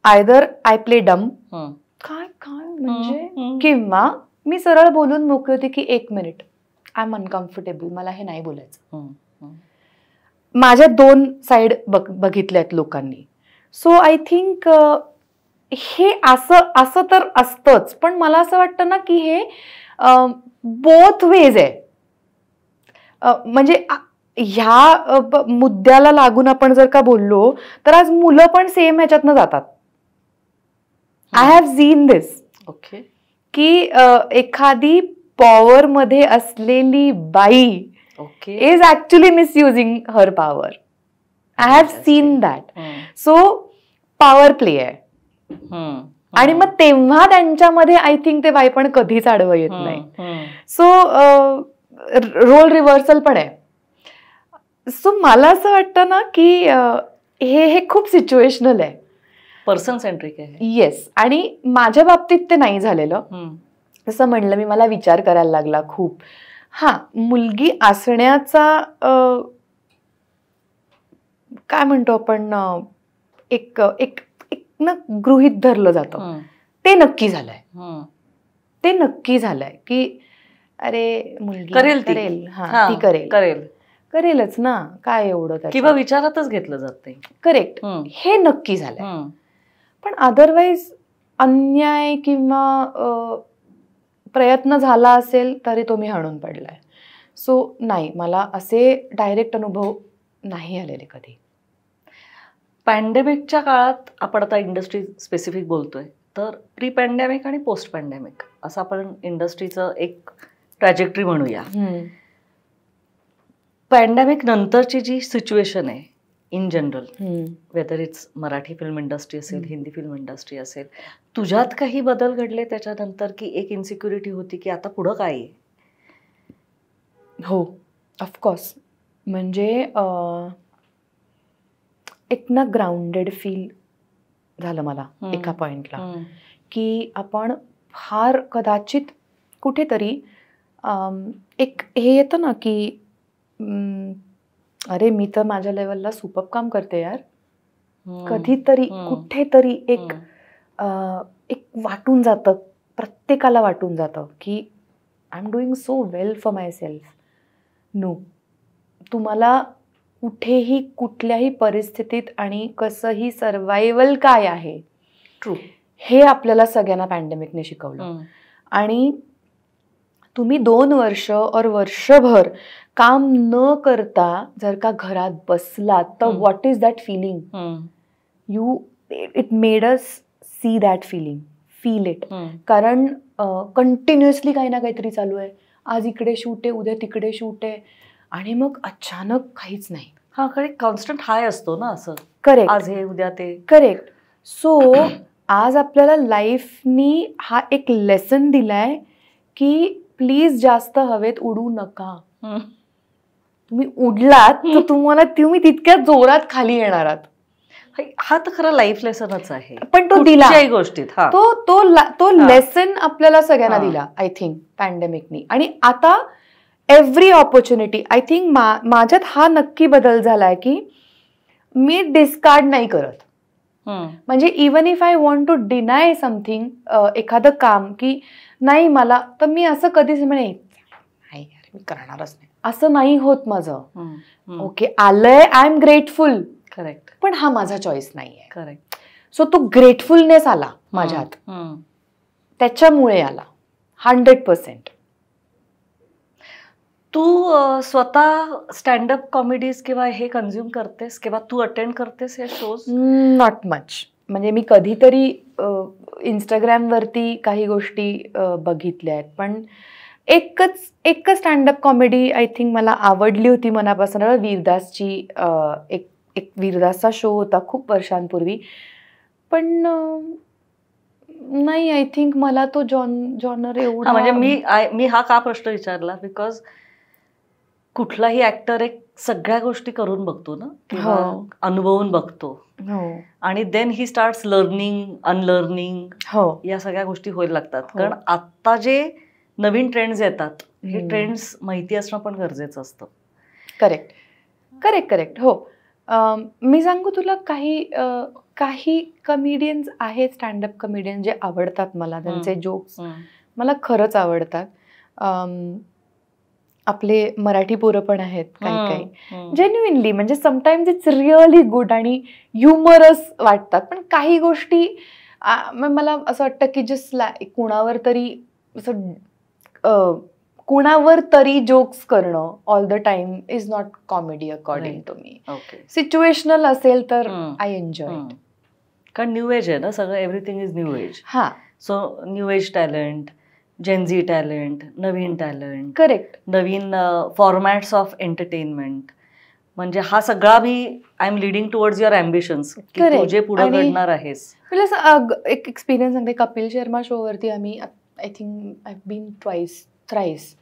आयदर आय प्ले डम काय म्हणजे किंवा मी सरळ बोलून मोकळी होती की 1 मिनिट आय एम अनकम्फर्टेबल, मला हे नाही बोलायचं. माझ्या 2 साइड बघितल्यात लोकांनी. सो आय थिंक हे असं तर असतंच, पण मला असं वाटतं ना की हे बोथ वेज आहे. म्हणजे ह्या मुद्द्याला लागून आपण जर का बोललो तर आज मुलं पण सेम ह्याच्यातनं जातात. I have seen this. Okay. की एखादी पॉवर मध्ये असलेली बाई is actually misusing her power. I have seen that. So power play आहे. आणि मग तेव्हा त्यांच्यामध्ये आय थिंक ते बाई पण कधीच आडवं येत नाही. सो रोल रिव्हर्सल पण आहे. सो मला असं वाटतं ना की हे खूप सिच्युएशनल आहे, पर्सन सेंट्रिक आहे. येस. आणि माझ्या बाबतीत ते नाही झालेलं. जसं म्हणलं मी, मला विचार करायला लागला खूप. मुलगी असण्याचा काय म्हणतो आपण एक ना गृहीत धरलं जातं. ते नक्की झालंय की अरे मुलगी करेलच ना, काय एवढं किंवा विचारातच घेतलं जात नाही. करेक्ट, हे नक्की झालंय. पण अदरवाईज अन्याय किंवा प्रयत्न झाला असेल तरी तो मी हाणून पडलाय. सो नाही, मला असे डायरेक्ट अनुभव नाही आलेले कधी. पॅन्डेमिकच्या काळात आपण आता इंडस्ट्री स्पेसिफिक बोलतोय, तर प्री पॅन्डेमिक आणि पोस्ट पॅन्डेमिक असं आपण इंडस्ट्रीचं एक ट्रॅजेक्टरी म्हणूया. पॅन्डेमिक नंतरची जी सिच्युएशन आहे in general, whether it's Marathi film industry असेल, हिंदी फिल्म इंडस्ट्री असेल, तुझ्यात काही बदल घडले त्याच्यानंतर की एक इन्सिक्युरिटी होती की आता पुढं काय आहे? हो, ऑफकोर्स. म्हणजे एक ना ग्राउंडेड फील झालं मला एका पॉइंटला की आपण फार कदाचित कुठेतरी एक हे येतं ना की अरे मी तर माझ्या लेवलला सुपर्ब काम करते यार. कधीतरी कुठेतरी एक वाटून जातं, प्रत्येकाला वाटून जातं की I am doing so well for myself. No, तुम्हाला कुठेही कुठल्याही परिस्थितीत आणि कसंही सर्वायवल काय आहे ट्रू हे आपल्याला सगळ्यांना पॅन्डेमिकने शिकवलं. आणि तुम्ही 2 वर्ष और वर्षभर काम न करता जर का घरात बसलात तर what is that feeling? It made us see that feeling. Feel it. कारण कंटिन्युअसली काही ना काहीतरी चालू आहे. आज इकडे शूट आहे, उद्या तिकडे शूट आहे, आणि मग अचानक काहीच नाही. हा, कॉन्स्टंट हाय असतो ना असं. करेक्ट. आज हे उद्या ते. करेक्ट. सो आज आपल्याला लाईफनी हा एक लेसन दिलाय की प्लीज जास्त हवेत उडू नका. तुम्ही उडलात तर तुम्ही तितक्या जोरात खाली येणार आहात. हा तर खरं लाईफ लेसनच आहे, पण तो दिला गोष्टीत. तो लेसन आपल्याला सगळ्यांना दिला आय थिंक पॅन्डेमिकनी. आणि आता एव्हरी ऑपॉर्च्युनिटी आय थिंक माझ्यात हा नक्की बदल झालाय की मी डिस्कार्ड नाही करत. म्हणजे even if I want to deny something, एखादं काम की नाही मला, तर मी असं कधीच म्हणे नाही यार मी करणारच नाही, असं नाही होत माझं. ओके आलंय, आय एम ग्रेटफुल. करेक्ट. पण हा माझा चॉईस नाहीये. करेक्ट. सो तो ग्रेटफुलनेस आला माझ्यात, त्याच्यामुळे आला 100%. तू स्वतः स्टँडअप कॉमेडीज किंवा हे कन्झ्युम करतेस किंवा तू अटेंड करतेस हे शोज? Not much. म्हणजे मी कधीतरी इंस्टाग्रामवरती काही गोष्टी बघितल्या आहेत, पण एकच स्टँडअप कॉमेडी आय थिंक मला आवडली होती मनापासून, वीरदासची. एक वीरदासचा शो होता खूप वर्षांपूर्वी, पण नाही आय थिंक मला तो जॉनर एवढा. म्हणजे मी हा का प्रश्न विचारला, बिकॉज कुठलाही ऍक्टर एक सगळ्या गोष्टी करून बघतो ना, किंवा अनुभवून बघतो, आणि then he starts learning, unlearning, या सगळ्या गोष्टी व्हायला लागतात. कारण आता जे नवीन ट्रेंड्स येतात, हे ट्रेंड्स माहिती असणं पण गरजेचं असतं. Correct correct correct. हो, मी सांगू तुला, काही कमेडियन्स आहेत, स्टँडअप कमेडियन जे आवडतात मला, त्यांचे जोक्स मला खरंच आवडतात. आपले मराठी पोरं पण आहेत काही जेन्युइनली, म्हणजे समटाइम्स इट्स रिअली गुड आणि ह्युमरस वाटतात. पण काही गोष्टी मला असं वाटतं की जस्ट कुणावर तरी जोक्स करणं all the time is not comedy according to me. Situational असेल तर आय एन्जॉय इट. कारण न्यू एज आहे ना सगळं, एव्हरीथिंग इज न्यू एज. हा, so new age talent, Gen Z talent, नवीन टॅलेंट, करेक्ट, नवीन फॉर्मॅट्स ऑफ एंटरटेनमेंट. म्हणजे हा सगळा मी I am leading towards your ambitions, तू जे पुढे घडणार आहेस. एक एक्सपिरियन्स सांगते. कपिल शर्मा शोवरती आम्ही I think I been thrice,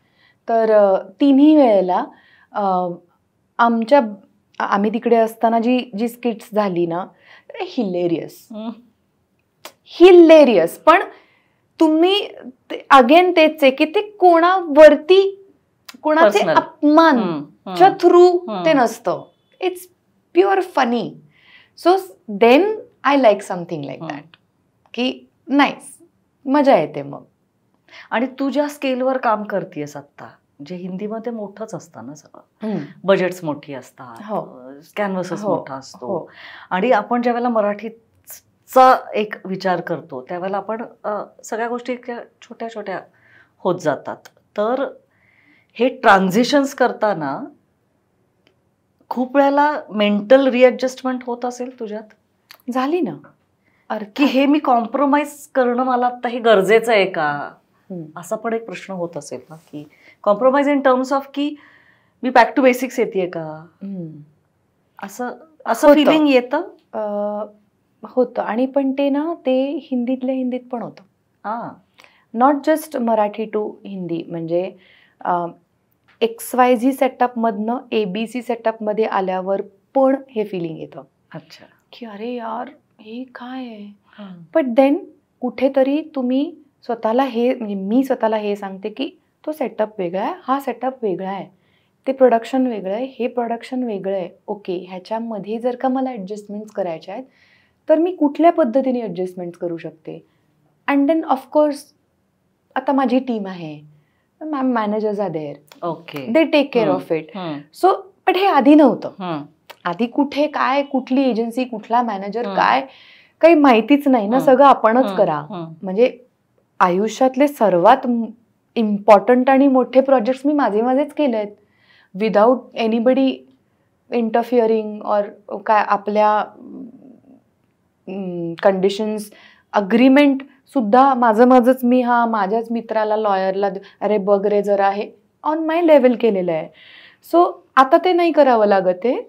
तर तिन्ही वेळेला आम्ही तिकडे असताना जी स्किट्स झाली ना, हिलेरियस. पण तुम्ही अगेन तेच आहे की ते कोणाचे अपमानच्या थ्रू ते नसतं. It's pure funny. So then I like something like that, की नाईस, मजा येते मग. आणि तू ज्या स्केलवर काम करतेस आता, जे हिंदीमध्ये मोठंच असतं ना सगळं, बजेट्स मोठी असतात, कॅनव्हसच मोठा असतो, आणि आपण ज्यावेळेला मराठीचा एक विचार करतो त्यावेळेला आपण सगळ्या गोष्टी छोट्या छोट्या होत जातात. तर हे ट्रान्झिशन्स करताना खूप वेळेला मेंटल रिॲडजस्टमेंट होत असेल तुझ्यात? झाली ना, की हे मी कॉम्प्रोमाइज करणं मला आता हे गरजेचं आहे का, असा पण एक प्रश्न होत असेल ना, की कॉम्प्रोमाइज इन टर्म्स ऑफ की मी बॅक टू बेसिक्स येते का, असं फिलिंग येतं? होतं. आणि पण ते ना, ते हिंदीतल्या हिंदीत पण होतं, not just Marathi to Hindi. म्हणजे XYZ सेटअपमधनं ABC सेटअपमध्ये आल्यावर पण हे फिलिंग येतं. अच्छा, की अरे यार हे काय आहे. बट देन कुठेतरी तुम्ही स्वतःला म्हणजे मी स्वतःला हे सांगते की तो सेटअप वेगळा आहे, हा सेटअप वेगळा आहे, ते प्रोडक्शन वेगळं आहे, हे प्रोडक्शन वेगळं आहे. ओके, ह्याच्यामध्ये जर का मला ॲडजस्टमेंट्स करायच्या आहेत तर मी कुठल्या पद्धतीने ॲडजस्टमेंट्स करू शकते. अँड देन ऑफकोर्स आता माझी टीम आहे, managers are there, okay, they take care of it. So but हे आधी नव्हतं. आधी कुठे काय, कुठली एजन्सी, कुठला मॅनेजर, काय काही माहितीच नाही ना, सगळं आपणच करा. म्हणजे आयुष्यातले सर्वात इम्पॉर्टंट आणि मोठे प्रोजेक्ट्स मी माझेच केले आहेत, विदाऊट एनीबडी इंटरफिअरिंग ऑर काय, आपल्या कंडिशन्स अग्रीमेंट सुद्धा माझंच मी माझ्याच मित्राला लॉयरला अरे बघ रे जरा हे ऑन माय लेवल केलेलं आहे. सो आता ते नाही करावं लागत आहे,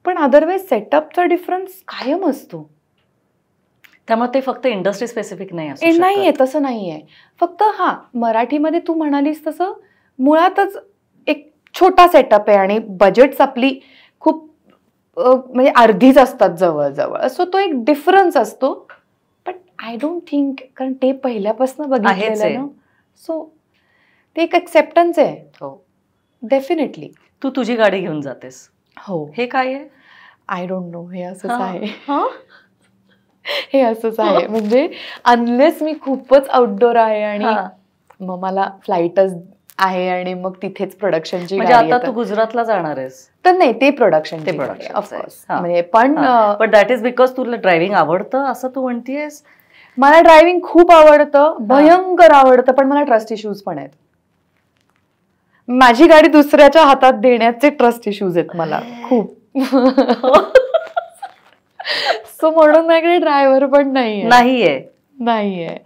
पण अदरवाईज सेटअपचा डिफरन्स कायम असतो. त्यामुळे ते फक्त इंडस्ट्री स्पेसिफिक नाही नाहीये, तसं नाहीये. फक्त मराठीमध्ये तू म्हणालीस तसं मुळातच एक छोटा सेटअप आहे आणि बजेट्स आपली खूप म्हणजे अर्धीच असतात जवळजवळ. सो तो एक डिफरन्स असतो. बट आय डोंट थिंक, कारण ते पहिल्यापासून बघितलेलं ना, सो ते एक एक्सेप्टन्स आहे. हो डेफिनेटली. तू तुझी गाडी घेऊन जातेस. हो. हे काय आहे? I don't know. हे असंच आहे. हे असंच आहे. म्हणजे अनलेस मी खूपच आउटडोर आहे आणि मग मला फ्लाईटच आहे आणि मग तिथेच प्रोडक्शनची म्हणजे आता तू गुजरातला जाणार आहेस तर नाही, ते प्रोडक्शन ऑफकोर्स. म्हणजे पण दॅट इज बिकॉज तुला ड्रायव्हिंग आवडतं असं तू म्हणतेस? मला ड्रायव्हिंग खूप आवडतं, भयंकर आवडतं, पण मला ट्रस्ट इश्यूज पण आहेत. माझी गाडी दुसऱ्याच्या हातात देण्याचे ट्रस्ट इश्यूज आहेत मला खूप. सो म्हणून माझ्याकडे ड्रायव्हर पण नाहीये.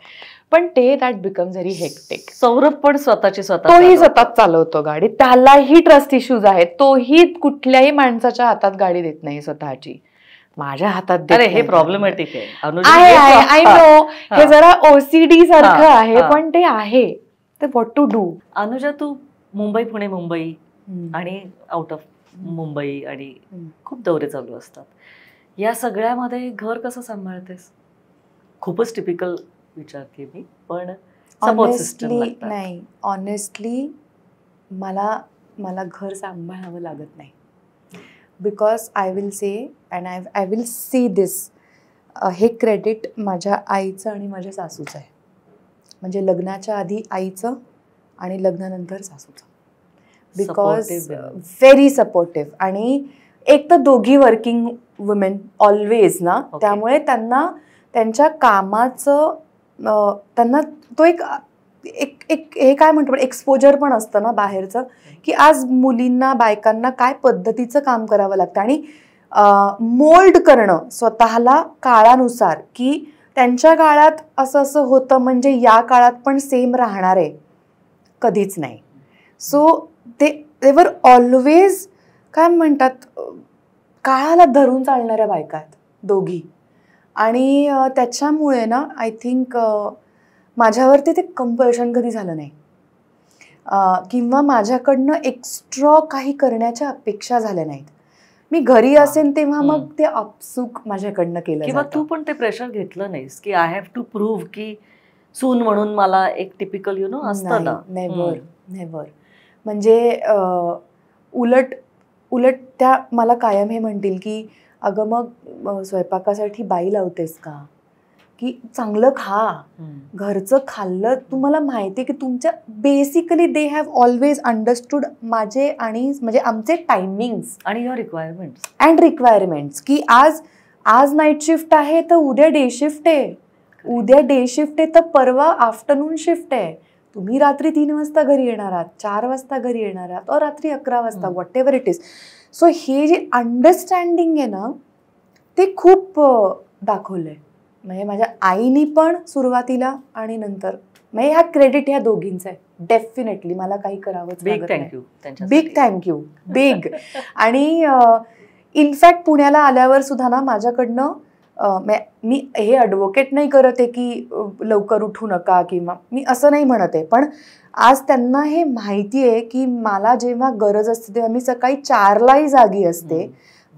पण ते that becomes very hectic. Saurabh पण तोही स्वतः चालवतो गाडी, त्यालाही ट्रस्ट इश्यूज आहेत. तोही कुठल्याही माणसाच्या हातात गाडी देत नाही स्वतःची, माझ्या हातात. अरे हे प्रॉब्लेमॅटिक आहे. आय नो, हे जरा ओसीडी सारखं आहे, पण ते आहे. ते व्हॉट टू डू. अनुजा, तू मुंबई पुणे मुंबई आणि आउट ऑफ मुंबई आणि खूप दौरे चालू असतात, या सगळ्यामध्ये घर कसं सांभाळतेस? खूपच टिपिकल विचारते मी, पण नाही, ऑनेस्टली मला घर सांभाळावं लागत नाही. Because I will say and I will see this, हे क्रेडिट माझ्या आईचं आणि माझ्या सासूचं आहे. म्हणजे लग्नाच्या आधी आईचं आणि लग्नानंतर सासूचं. Because very supportive. आणि एक तर दोघी वर्किंग वुमेन ऑलवेज ना, त्यामुळे त्यांना त्यांच्या कामाचं त्यांना तो एक हे काय म्हणतो एक्सपोजर पण असतं ना बाहेरचं, की आज मुलींना बायकांना काय पद्धतीचं काम करावं लागतं आणि मोल्ड करणं स्वतःला काळानुसार, की त्यांच्या काळात असं होतं म्हणजे या काळात पण सेम राहणार आहे, कधीच नाही. सो ते वर ऑलवेज काय म्हणतात, काळाला धरून चालणाऱ्या बायका आहेत दोघी. आणि त्याच्यामुळे ना आय थिंक माझ्यावरती ते कंपल्शन कधी झालं नाही, किंवा माझ्याकडनं एक्स्ट्रा काही करण्याच्या अपेक्षा झाल्या नाहीत. मी घरी असेल तेव्हा मग ते आपसूक माझ्याकडनं केलं. किंवा तू पण ते प्रेशर घेतलं नाहीस की आय हॅव टू प्रूव्ह की सून म्हणून मला एक टिपिकल असतं ना. नेव्हर. म्हणजे उलट त्या मला कायम हे म्हणतील की अगं मग स्वयंपाकासाठी बाई लावतेस का, की चांगलं खा, घरचं खाल्लं. तुम्हाला माहिती आहे की तुमच्या basically they have always understood माझे आणि म्हणजे आमचे टायमिंग्स आणि युअर रिक्वायरमेंट्स, की आज नाईट शिफ्ट आहे तर उद्या डे शिफ्ट आहे, उद्या डे शिफ्ट आहे तर परवा आफ्टरनून शिफ्ट आहे. तुम्ही रात्री 3 वाजता घरी येणार आहात, 4 वाजता घरी येणार आहात, और रात्री 11 वाजता, what ever it is. So हे जे अंडरस्टँडिंग आहे ना, ते खूप दाखवलंय. म्हणजे माझ्या आईनी पण सुरुवातीला आणि नंतर, म्हणजे हा क्रेडिट ह्या दोघींचा आहे. डेफिनेटली मला काही करावंच लागत नाही. Big thank you. आणि इनफॅक्ट पुण्याला आल्यावर सुद्धा ना माझ्याकडनं मी हे ॲडव्होकेट नाही करत आहे की लवकर उठू नका किंवा मी असं नाही म्हणत आहे, पण आज त्यांना हे माहिती आहे की मला जेव्हा गरज असते तेव्हा मी सकाळी 4लाही जागी असते,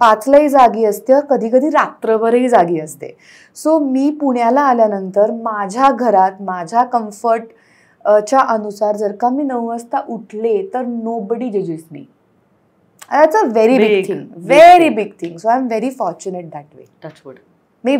5लाही जागी असते, कधी कधी रात्रभरही जागी असते. सो मी पुण्याला आल्यानंतर माझ्या घरात माझ्या कम्फर्टच्या अनुसार जर का मी 9 वाजता उठले तर नोबडी जजेस me. That's a very big thing, very big thing. So I am very fortunate that way. Touchwood. Me